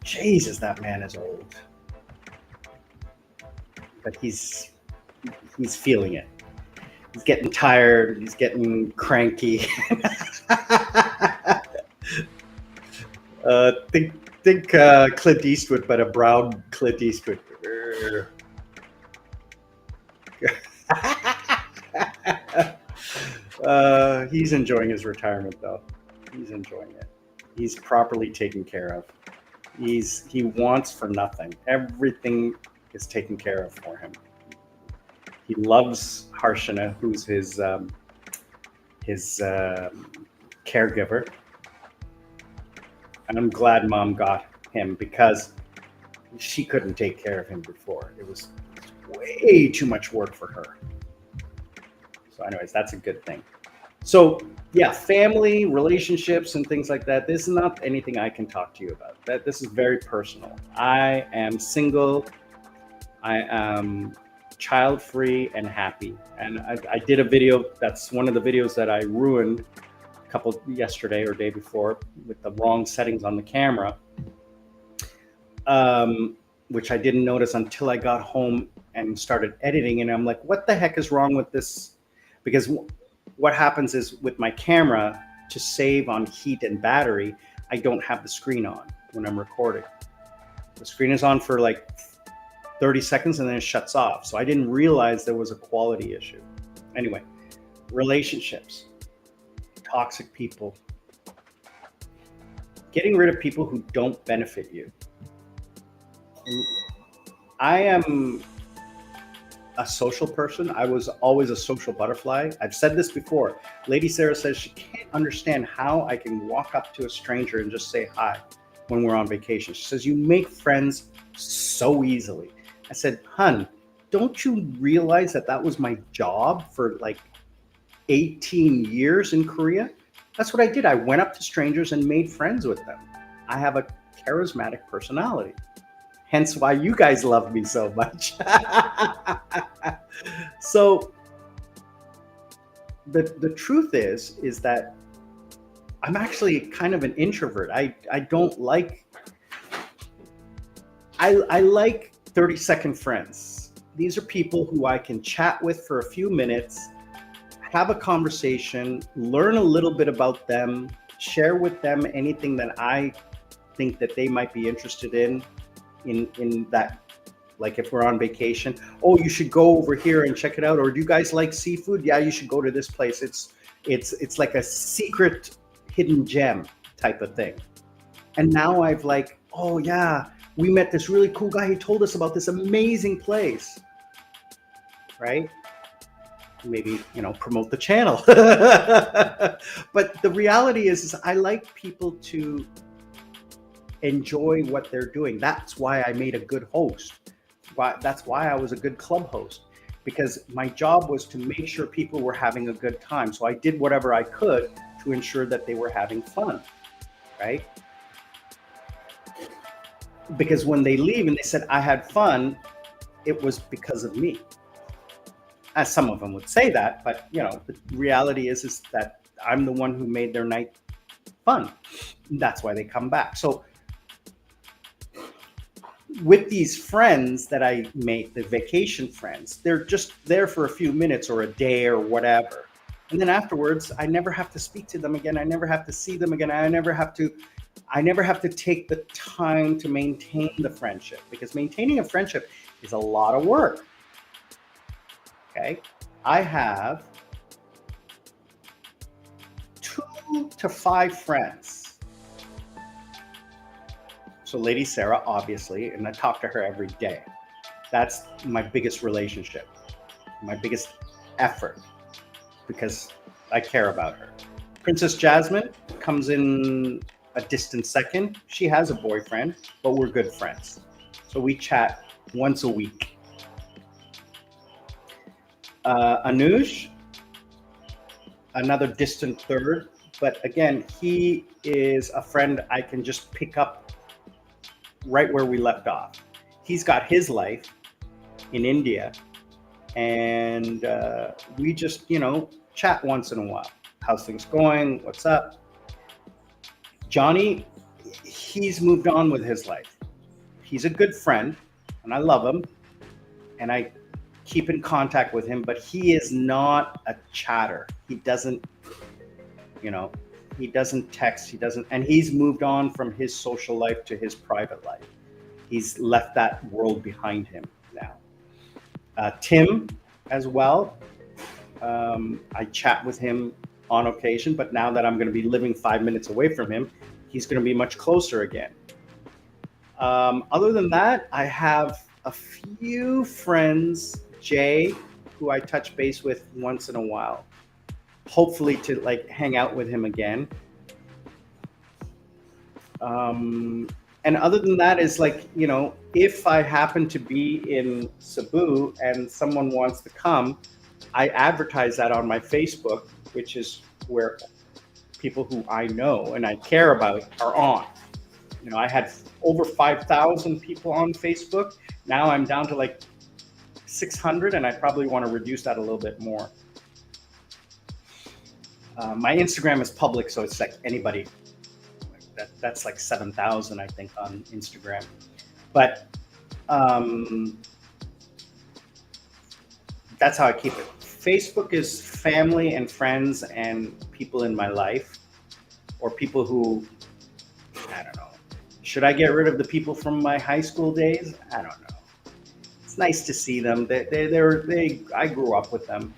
Speaker 1: Jesus, that man is old. But he's feeling it. He's getting tired. He's getting cranky. Think Clint Eastwood, but a brown Clint Eastwood. He's enjoying his retirement, though. He's enjoying it. He's properly taken care of. He wants for nothing. Everything is taken care of for him. He loves Harshana, who's his caregiver, and I'm glad Mom got him because she couldn't take care of him before. It was way too much work for her. So, anyways, that's a good thing. So, yeah, family, relationships, and things like that. This is not anything I can talk to you about. This is very personal. I am single. I am child-free and happy. And I did a video. That's one of the videos that I ruined a couple yesterday or day before with the wrong settings on the camera, which I didn't notice until I got home and started editing. And I'm like, what the heck is wrong with this? Because what happens is with my camera, to save on heat and battery, I don't have the screen on when I'm recording. The screen is on for like 30 seconds and then it shuts off. So I didn't realize there was a quality issue. Anyway, relationships, toxic people, getting rid of people who don't benefit you. I am a social person. I was always a social butterfly. I've said this before. Lady Sarah says she can't understand how I can walk up to a stranger and just say hi when we're on vacation. She says, you make friends so easily. I said, hun, don't you realize that that was my job for like 18 years in Korea? That's what I did. I went up to strangers and made friends with them. I have a charismatic personality. Hence why you guys love me so much. So the truth is that I'm actually kind of an introvert. I don't like, I like 30-second friends. These are people who I can chat with for a few minutes, have a conversation, learn a little bit about them, share with them anything that I think that they might be interested in that, like if we're on vacation, oh, you should go over here and check it out. Or do you guys like seafood? Yeah, you should go to this place. It's like a secret hidden gem type of thing. And now I've like, oh yeah, we met this really cool guy. He told us about this amazing place, right? Maybe, promote the channel. But the reality is I like people to enjoy what they're doing. That's why I made a good host. That's why I was a good club host, because my job was to make sure people were having a good time. So I did whatever I could to ensure that they were having fun, right? Because when they leave and they said, I had fun, it was because of me. As some of them would say that, but the reality is that I'm the one who made their night fun. That's why they come back. So with these friends that I make, the vacation friends, they're just there for a few minutes or a day or whatever. And then afterwards, I never have to speak to them again. I never have to see them again. I never have to take the time to maintain the friendship, because maintaining a friendship is a lot of work. Okay. I have 2 to 5 friends. So Lady Sarah, obviously, and I talk to her every day. That's my biggest relationship, my biggest effort, because I care about her. Princess Jasmine comes in a distant second. She has a boyfriend, but we're good friends. So we chat once a week. Anuj, another distant third, but again, he is a friend I can just pick up right where we left off. He's got his life in India, and we just, chat once in a while. How's things going? What's up? Johnny, he's moved on with his life. He's a good friend, and I love him, and I keep in contact with him, but he is not a chatter. He doesn't, he doesn't text, and he's moved on from his social life to his private life. He's left that world behind him now. Tim as well. I chat with him on occasion, but now that I'm going to be living 5 minutes away from him, he's going to be much closer again. Other than that, I have a few friends, Jay, who I touch base with once in a while, hopefully to like hang out with him again. And other than that is like, you know, if I happen to be in Cebu and someone wants to come, I advertise that on my Facebook, which is where people who I know and I care about are on. You know, I had over 5,000 people on Facebook. Now I'm down to like 600, and I probably want to reduce that a little bit more. My Instagram is public, so it's like anybody. That's like 7,000, I think, on Instagram. But that's how I keep it. Facebook is family and friends and people in my life, or people who, I don't know. Should I get rid of the people from my high school days? I don't know. It's nice to see them. I grew up with them.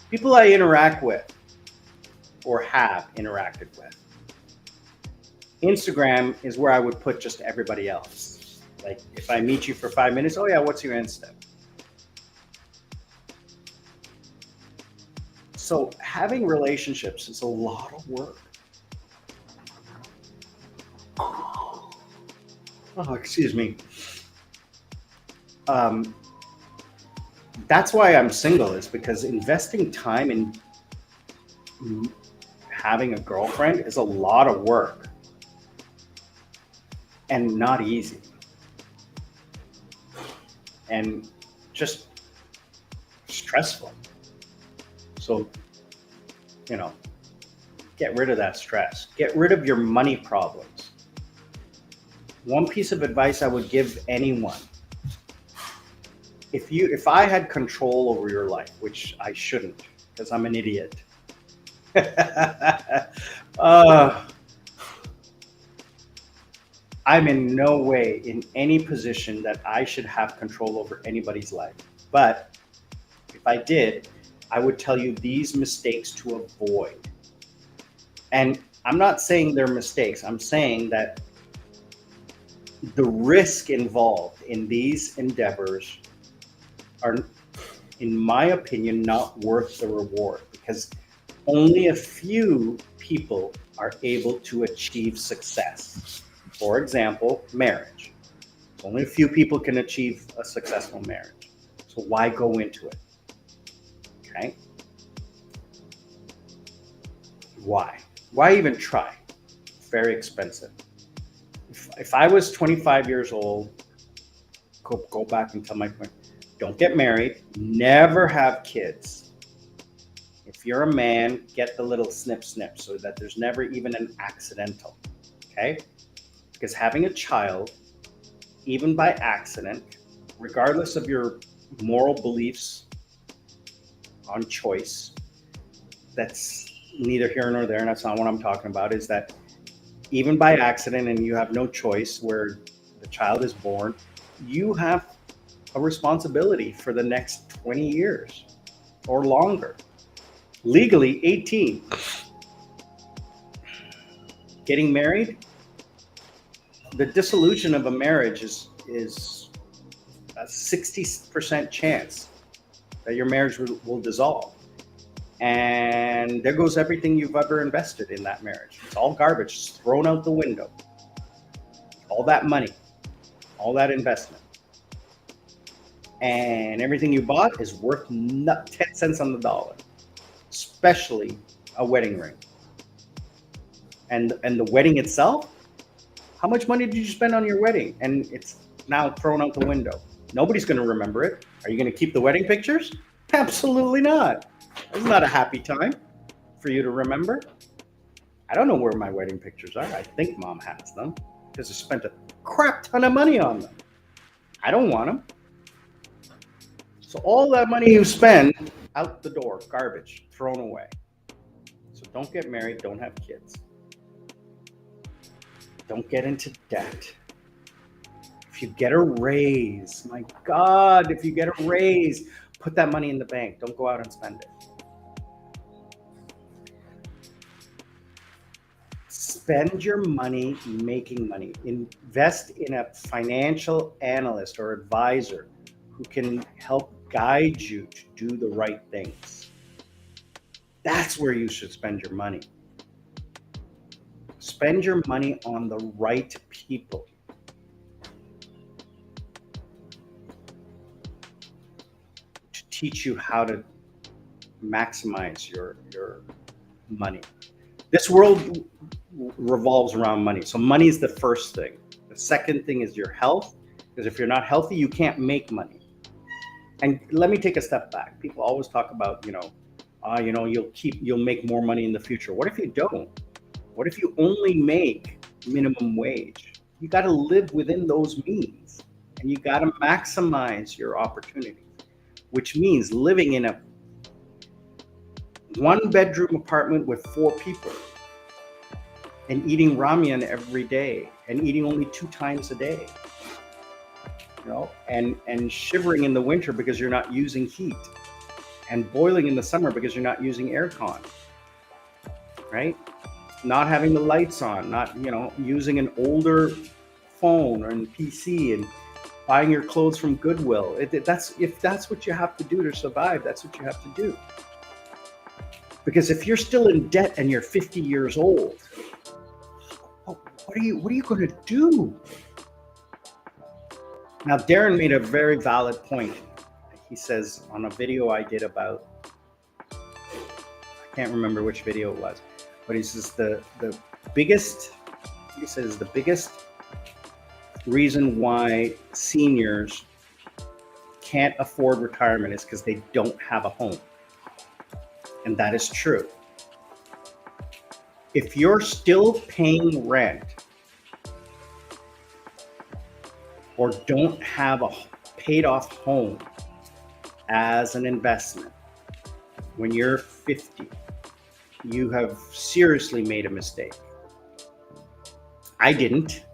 Speaker 1: People I interact with or have interacted with. Instagram is where I would put just everybody else. Like if I meet you for 5 minutes, oh yeah, what's your Insta? So having relationships is a lot of work. Oh, excuse me. That's why I'm single, is because investing time in having a girlfriend is a lot of work and not easy. And just stressful. So, you know, get rid of that stress. Get rid of your money problems. One piece of advice I would give anyone: if I had control over your life, which I shouldn't, because I'm an idiot. I'm in no way in any position that I should have control over anybody's life. But if I did, I would tell you these mistakes to avoid. And I'm not saying they're mistakes. I'm saying that the risk involved in these endeavors are, in my opinion, not worth the reward, because only a few people are able to achieve success. For example, marriage. Only a few people can achieve a successful marriage. So why go into it? Okay? Why? Why even try? It's very expensive. If I was 25 years old, go back and tell my friend, don't get married, never have kids. If you're a man, get the little snip so that there's never even an accidental, okay? Because having a child, even by accident, regardless of your moral beliefs on choice, that's neither here nor there, and that's not what I'm talking about, is that even by accident and you have no choice where the child is born, you have a responsibility for the next 20 years or longer. Legally, 18. Getting married, the dissolution of a marriage is a 60% chance that your marriage will dissolve. And there goes everything you've ever invested in that marriage. It's all garbage, it's thrown out the window. All that money, all that investment. And everything you bought is worth 10 cents on the dollar, especially a wedding ring. And the wedding itself, how much money did you spend on your wedding? And it's now thrown out the window. Nobody's going to remember it. Are you going to keep the wedding pictures? Absolutely not. It's not a happy time for you to remember. I don't know where my wedding pictures are. I think mom has them because I spent a crap ton of money on them. I don't want them. So all that money you spend, out the door, garbage, thrown away. So don't get married, don't have kids. Don't get into debt. If you get a raise, my God, if you get a raise, put that money in the bank. Don't go out and spend it. Spend your money making money. Invest in a financial analyst or advisor who can help guide you to do the right things. That's where you should spend your money. Spend your money on the right people. To teach you how to maximize your money. This world revolves around money. So money is the first thing. The second thing is your health, because if you're not healthy, you can't make money. And let me take a step back. People always talk about, you'll make more money in the future. What if you don't? What if you only make minimum wage? You got to live within those means, and you got to maximize your opportunities, which means living in a 1-bedroom apartment with 4 people and eating ramen every day and eating only 2 times a day, and shivering in the winter because you're not using heat, and boiling in the summer because you're not using aircon, right? Not having the lights on, not, using an older phone or PC, and buying your clothes from Goodwill. If that's what you have to do to survive, that's what you have to do. Because if you're still in debt and you're 50 years old, what are you going to do? Now, Darren made a very valid point. He says on a video I did about, I can't remember which video it was, but he says the biggest reason why seniors can't afford retirement is because they don't have a home. And that is true. If you're still paying rent or don't have a paid off home as an investment when you're 50, you have seriously made a mistake. I didn't,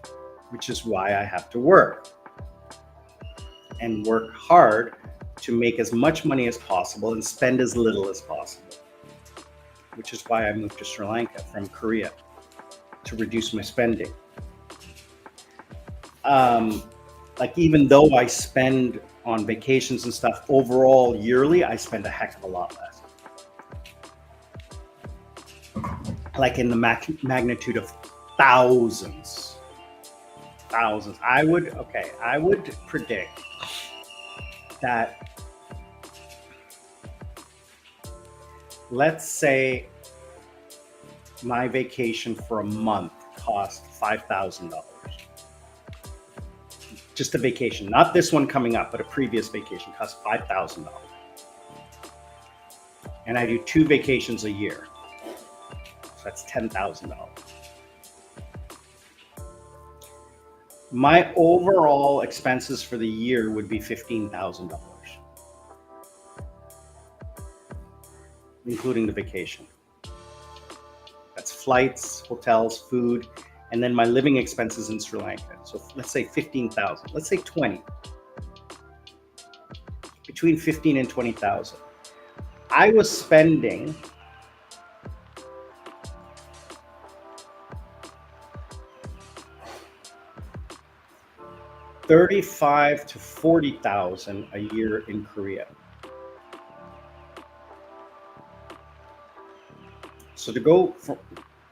Speaker 1: which is why I have to work and work hard to make as much money as possible and spend as little as possible, which is why I moved to Sri Lanka from Korea, to reduce my spending. Even though I spend on vacations and stuff, overall yearly, I spend a heck of a lot less. Like in the magnitude of thousands. I would predict that, let's say my vacation for a month cost $5,000. Just a vacation, not this one coming up, but a previous vacation cost $5,000. And I do 2 vacations a year. So that's $10,000. My overall expenses for the year would be $15,000, including the vacation. That's flights, hotels, food, and then my living expenses in Sri Lanka. So let's say 15,000. Let's say 20. Between 15 and 20,000. I was spending $35,000 to $40,000 a year in Korea. So to go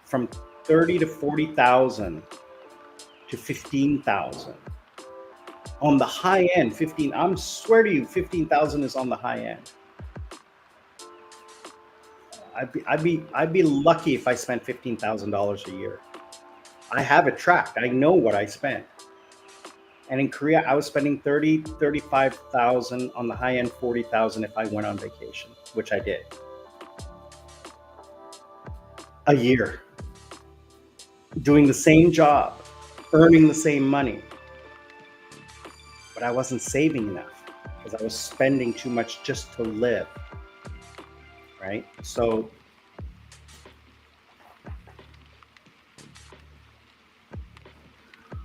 Speaker 1: from 30 to 40,000 to 15,000 on the high end, I'm swear to you, 15,000 is on the high end. I'd be lucky if I spent $15,000 a year. I have it tracked. I know what I spent. And in Korea, I was spending 35,000 on the high end, 40,000 if I went on vacation, which I did. A year. Doing the same job, earning the same money. But I wasn't saving enough because I was spending too much just to live. Right? So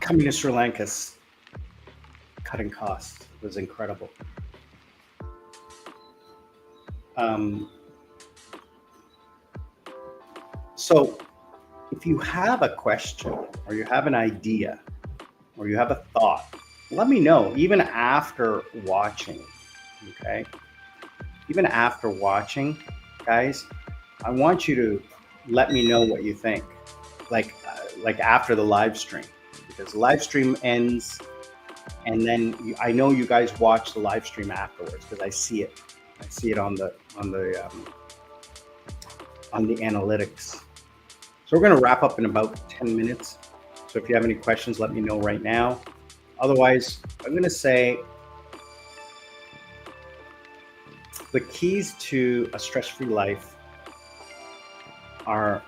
Speaker 1: coming to Sri Lanka, cutting costs was incredible. So if you have a question or you have an idea or you have a thought, let me know even after watching. Okay. Even after watching, guys, I want you to let me know what you think. Like after the live stream, because the live stream ends, and then I know you guys watch the live stream afterwards because I see it. I see it on the analytics. So we're going to wrap up in about 10 minutes. So if you have any questions, let me know right now. Otherwise, I'm going to say the keys to a stress-free life are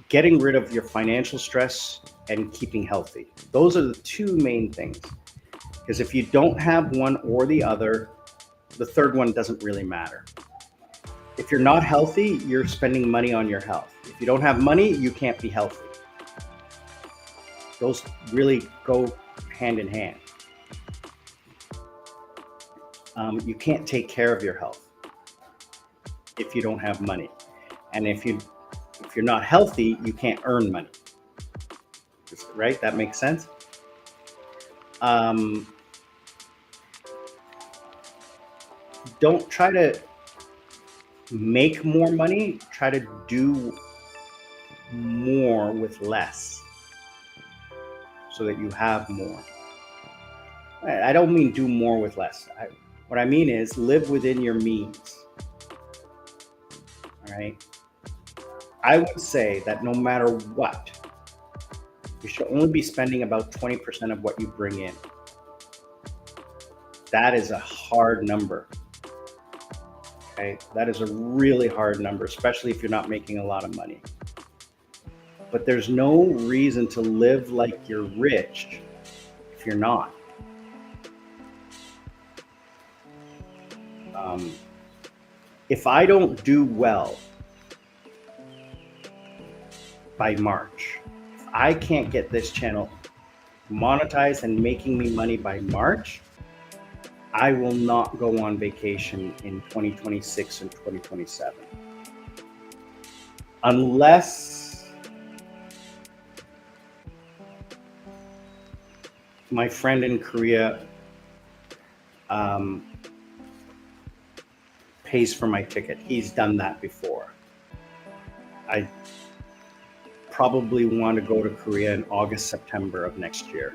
Speaker 1: getting rid of your financial stress and keeping healthy. Those are the two main things. Because if you don't have one or the other, the third one doesn't really matter. If you're not healthy, you're spending money on your health. If you don't have money, you can't be healthy. Those really go hand in hand. You can't take care of your health if you don't have money. And if you're not healthy, you can't earn money. Right? That makes sense. Don't try to make more money. Try to do more with less so that you have more. I don't mean do more with less. What I mean is live within your means. All right. I would say that no matter what, you should only be spending about 20% of what you bring in. That is a hard number. Okay, that is a really hard number, especially if you're not making a lot of money. But there's no reason to live like you're rich if you're not. If I don't do well by March, if I can't get this channel monetized and making me money by March, I will not go on vacation in 2026 and 2027. Unless my friend in Korea pays for my ticket. He's done that before. I probably want to go to Korea in August, September of next year,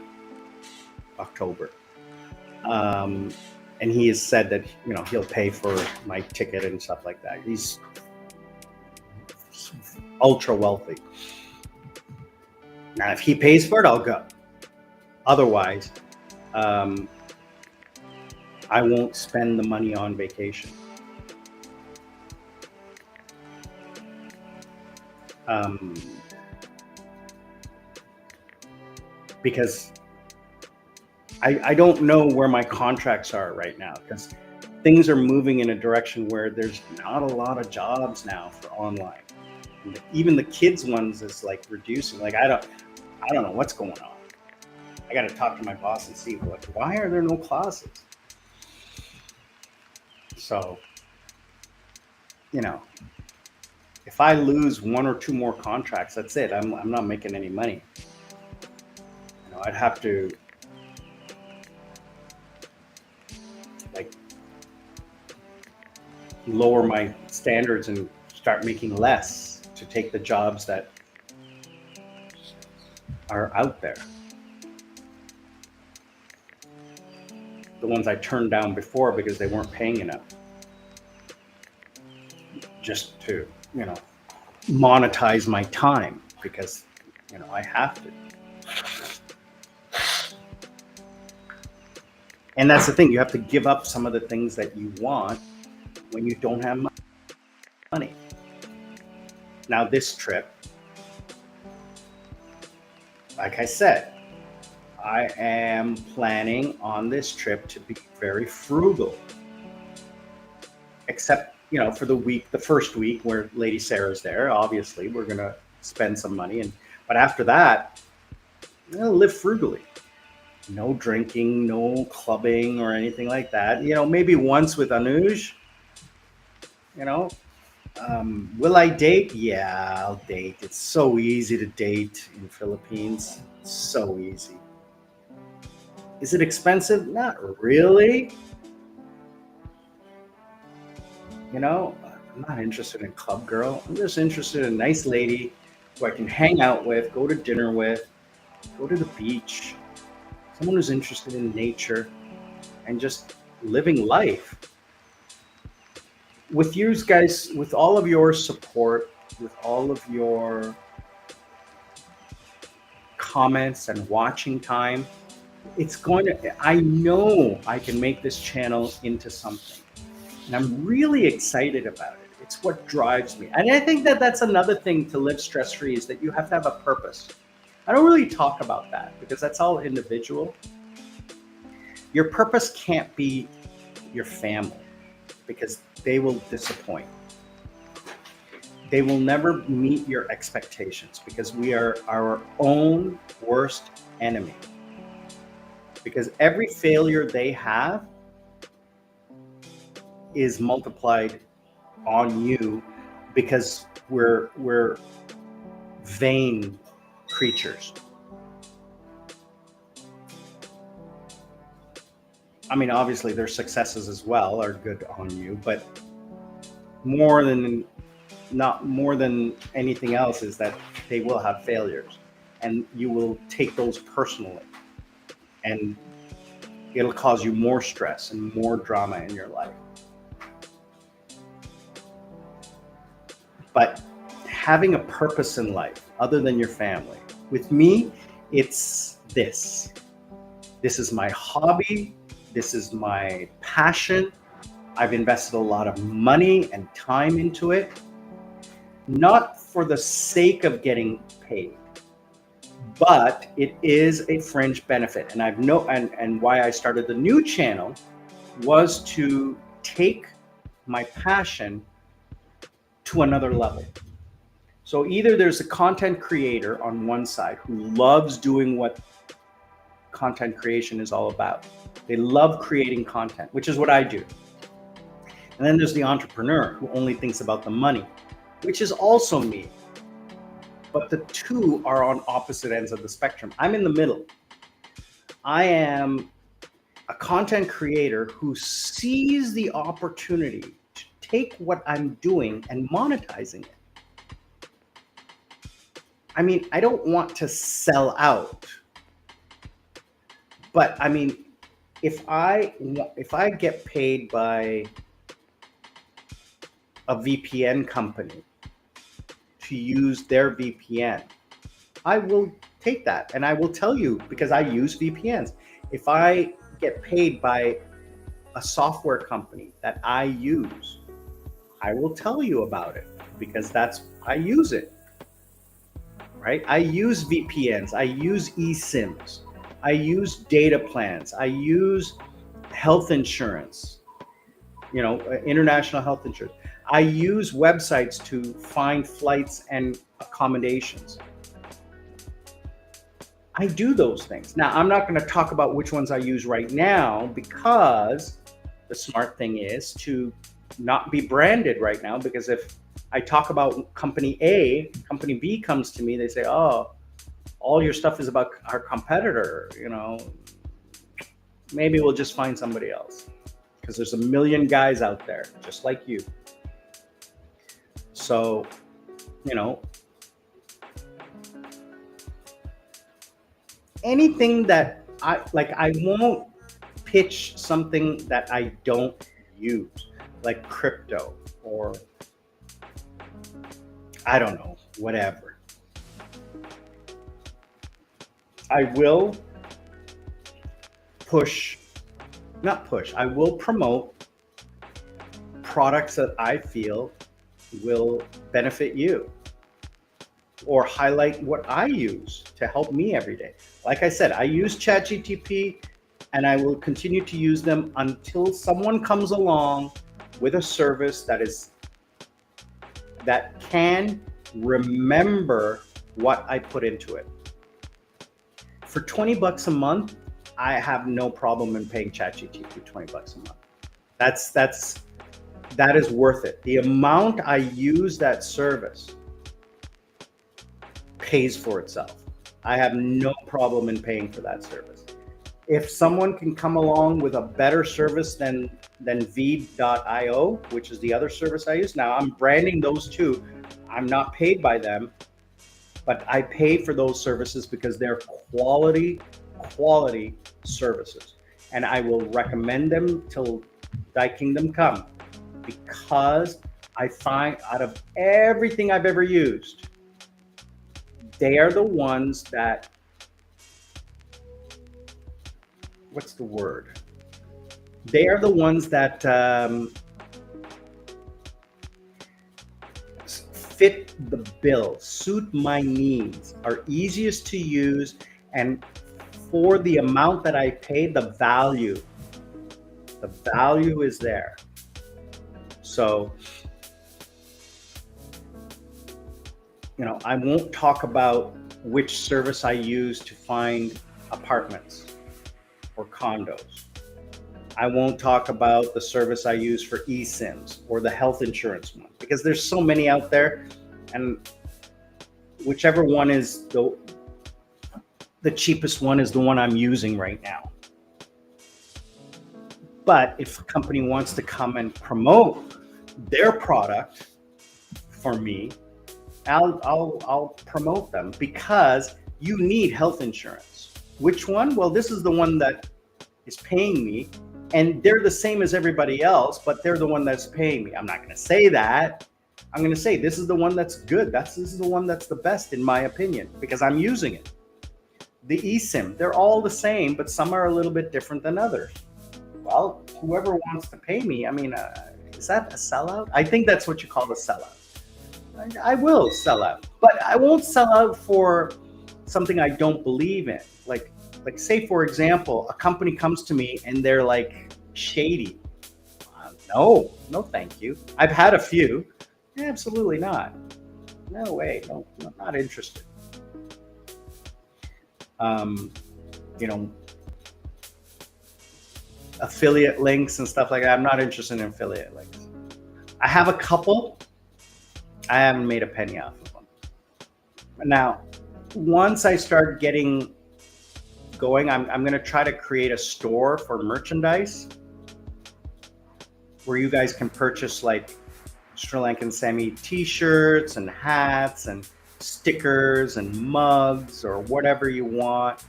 Speaker 1: October. And he has said that, he'll pay for my ticket and stuff like that. He's ultra wealthy. Now, if he pays for it, I'll go. Otherwise, I won't spend the money on vacation. Because I don't know where my contracts are right now, because things are moving in a direction where there's not a lot of jobs now for online. Even the kids ones is like reducing. Like I don't know what's going on. I got to talk to my boss and see why are there no classes. So, if I lose one or two more contracts, that's it. I'm not making any money. I'd have to lower my standards and start making less to take the jobs that are out there. The ones I turned down before because they weren't paying enough. Just to, monetize my time because, I have to. And that's the thing, you have to give up some of the things that you want when you don't have money. Now this trip, like I said, I am planning on this trip to be very frugal. Except, for the first week where Lady Sarah's there, obviously we're gonna spend some money, but after that, I'm gonna live frugally. No drinking, no clubbing or anything like that. Maybe once with Anuj, Will I date? Yeah, I'll date. It's so easy to date in Philippines. So easy. Is it expensive? Not really. You know, I'm not interested in club girl. I'm just interested in a nice lady who I can hang out with, go to dinner with, go to the beach. Someone who's interested in nature and just living life. With you guys, with all of your support, with all of your comments and watching time, it's going to, I know I can make this channel into something. And I'm really excited about it. It's what drives me. And I think that that's another thing to live stress free is that you have to have a purpose. I don't really talk about that because that's all individual. Your purpose can't be your family because they will disappoint. They will never meet your expectations because we are our own worst enemy. Because every failure they have is multiplied on you because we're vain creatures. I mean, obviously their successes as well are good on you, but not more than anything else is that they will have failures and you will take those personally and it'll cause you more stress and more drama in your life. But having a purpose in life other than your family, with me, it's this. This is my hobby. This is my passion. I've invested a lot of money and time into it, not for the sake of getting paid, but it is a fringe benefit. And and why I started the new channel was to take my passion to another level. So either there's a content creator on one side who loves doing what content creation is all about. They love creating content, which is what I do. And then there's the entrepreneur who only thinks about the money, which is also me. But the two are on opposite ends of the spectrum. I'm in the middle. I am a content creator who sees the opportunity to take what I'm doing and monetizing it. I mean, I don't want to sell out, but I mean, if I get paid by a VPN company to use their VPN, I will take that. And I will tell you, because I use VPNs, if I get paid by a software company that I use, I will tell you about it because I use it, right? I use VPNs, I use eSIMs, I use data plans, I use health insurance, international health insurance. I use websites to find flights and accommodations. I do those things. Now, I'm not going to talk about which ones I use right now because the smart thing is to not be branded right now, because if I talk about company A, company B comes to me, they say, oh, all your stuff is about our competitor, maybe we'll just find somebody else because there's a million guys out there just like you. So, anything that I won't pitch something that I don't use, like crypto or I don't know, whatever. I will I will promote products that I feel will benefit you or highlight what I use to help me every day. Like I said, I use ChatGPT and I will continue to use them until someone comes along with a service that can remember what I put into it. For 20 bucks a month, I have no problem in paying ChatGPT $20 a month. That's that is worth it. The amount I use that service pays for itself. I have no problem in paying for that service. If someone can come along with a better service than Veed.io, which is the other service I use. Now I'm branding those two. I'm not paid by them, but I pay for those services because they're quality services. And I will recommend them till thy kingdom come, because I find out of everything I've ever used, they are the ones that, what's the word? They are the ones that fit the bill, suit my needs, are easiest to use, and for the amount that I pay, the value is there. So, I won't talk about which service I use to find apartments or condos. I won't talk about the service I use for eSIMs or the health insurance one, because there's so many out there, and whichever one is the cheapest one is the one I'm using right now. But if a company wants to come and promote their product for me, I'll promote them, because you need health insurance. Which one? Well, this is the one that is paying me, and they're the same as everybody else, but they're the one that's paying me. I'm not going to say that. I'm going to say this is the one that's good. This is the one that's the best in my opinion, because I'm using it. The eSIM, they're all the same, but some are a little bit different than others. Well, whoever wants to pay me, is that a sellout? I think that's what you call a sellout. I will sell out, but I won't sell out for something I don't believe in. Like say, for example, a company comes to me and they're like shady. No, thank you. I've had a few. Absolutely not. No way. No, I'm not interested. Affiliate links and stuff like that. I'm not interested in affiliate links. I have a couple. I haven't made a penny off of them. Now, once I start getting going, I'm going to try to create a store for merchandise where you guys can purchase like Sri Lankan Sammi t-shirts and hats and stickers and mugs or whatever you want,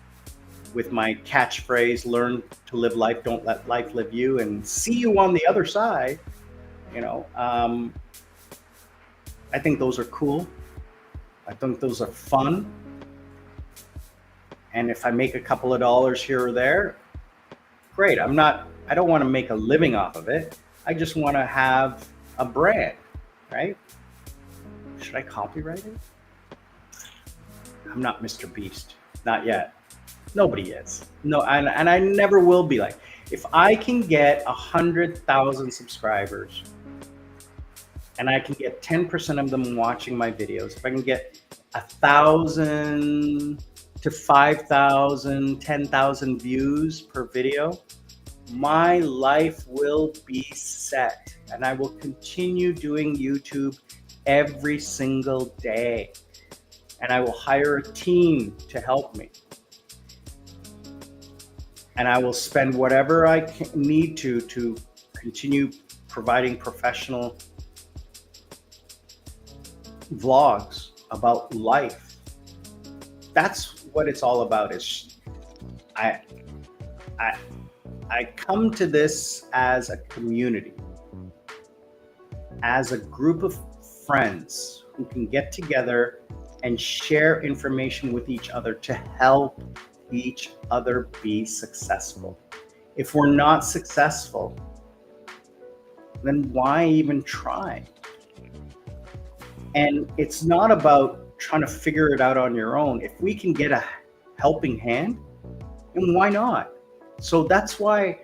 Speaker 1: with my catchphrase, learn to live life, don't let life live you, and see you on the other side. I think those are cool. I think those are fun. And if I make a couple of dollars here or there, great. I don't want to make a living off of it. I just want to have a brand, right? Should I copyright it? I'm not Mr. Beast. Not yet. Nobody is. No, and I never will be. Like, if I can get 100,000 subscribers, and I can get 10% of them watching my videos, if I can get 1,000 to 5,000, 10,000 views per video, my life will be set. And I will continue doing YouTube every single day. And I will hire a team to help me. And I will spend whatever I need to continue providing professional vlogs about life. That's what it's all about. Is I come to this as a community, as a group of friends who can get together and share information with each other to help each other be successful. If we're not successful, then why even try? And it's not about trying to figure it out on your own. If we can get a helping hand, then why not? So that's why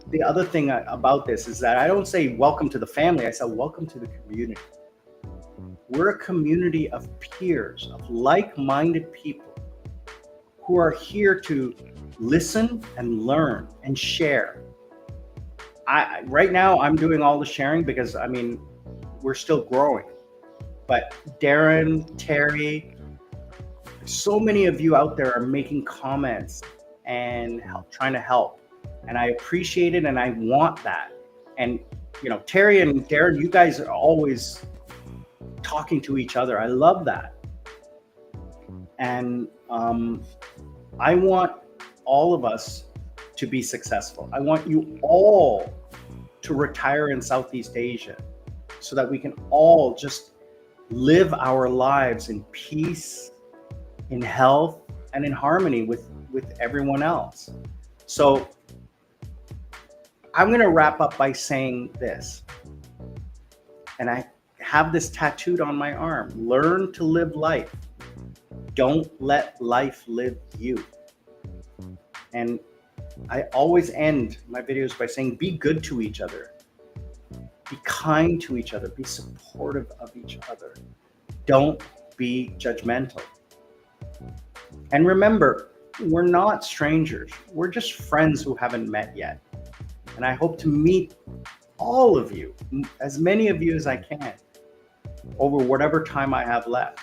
Speaker 1: the other thing about this is that I don't say welcome to the family. I say welcome to the community. We're a community of peers, of like-minded people who are here to listen and learn and share. Right now I'm doing all the sharing because I mean we're still growing. But Darren, Terry, so many of you out there are making comments and trying to help, and I appreciate it and I want that. And you know, Terry and Darren, you guys are always talking to each other. I love that. And I want all of us to be successful. I want you all to retire in Southeast Asia so that we can all just live our lives in peace, in health, and in harmony with everyone else. So I'm going to wrap up by saying this, and I have this tattooed on my arm: learn to live life. Don't let life live you. And I always end my videos by saying, be good to each other, be kind to each other, be supportive of each other. Don't be judgmental. And remember, we're not strangers. We're just friends who haven't met yet. And I hope to meet all of you, as many of you as I can, over whatever time I have left.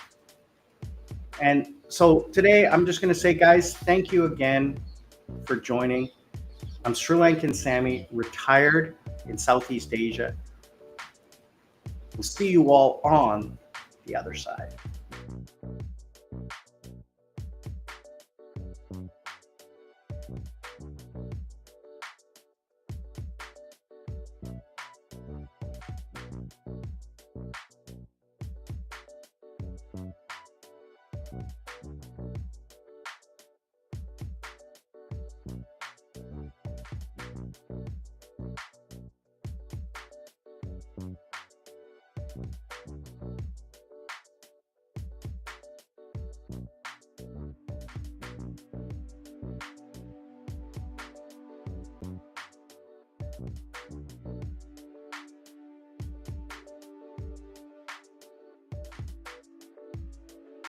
Speaker 1: And so today I'm just going to say, guys, thank you again for joining. I'm Sri Lankan Sammi, retired in Southeast Asia. We'll see you all on the other side.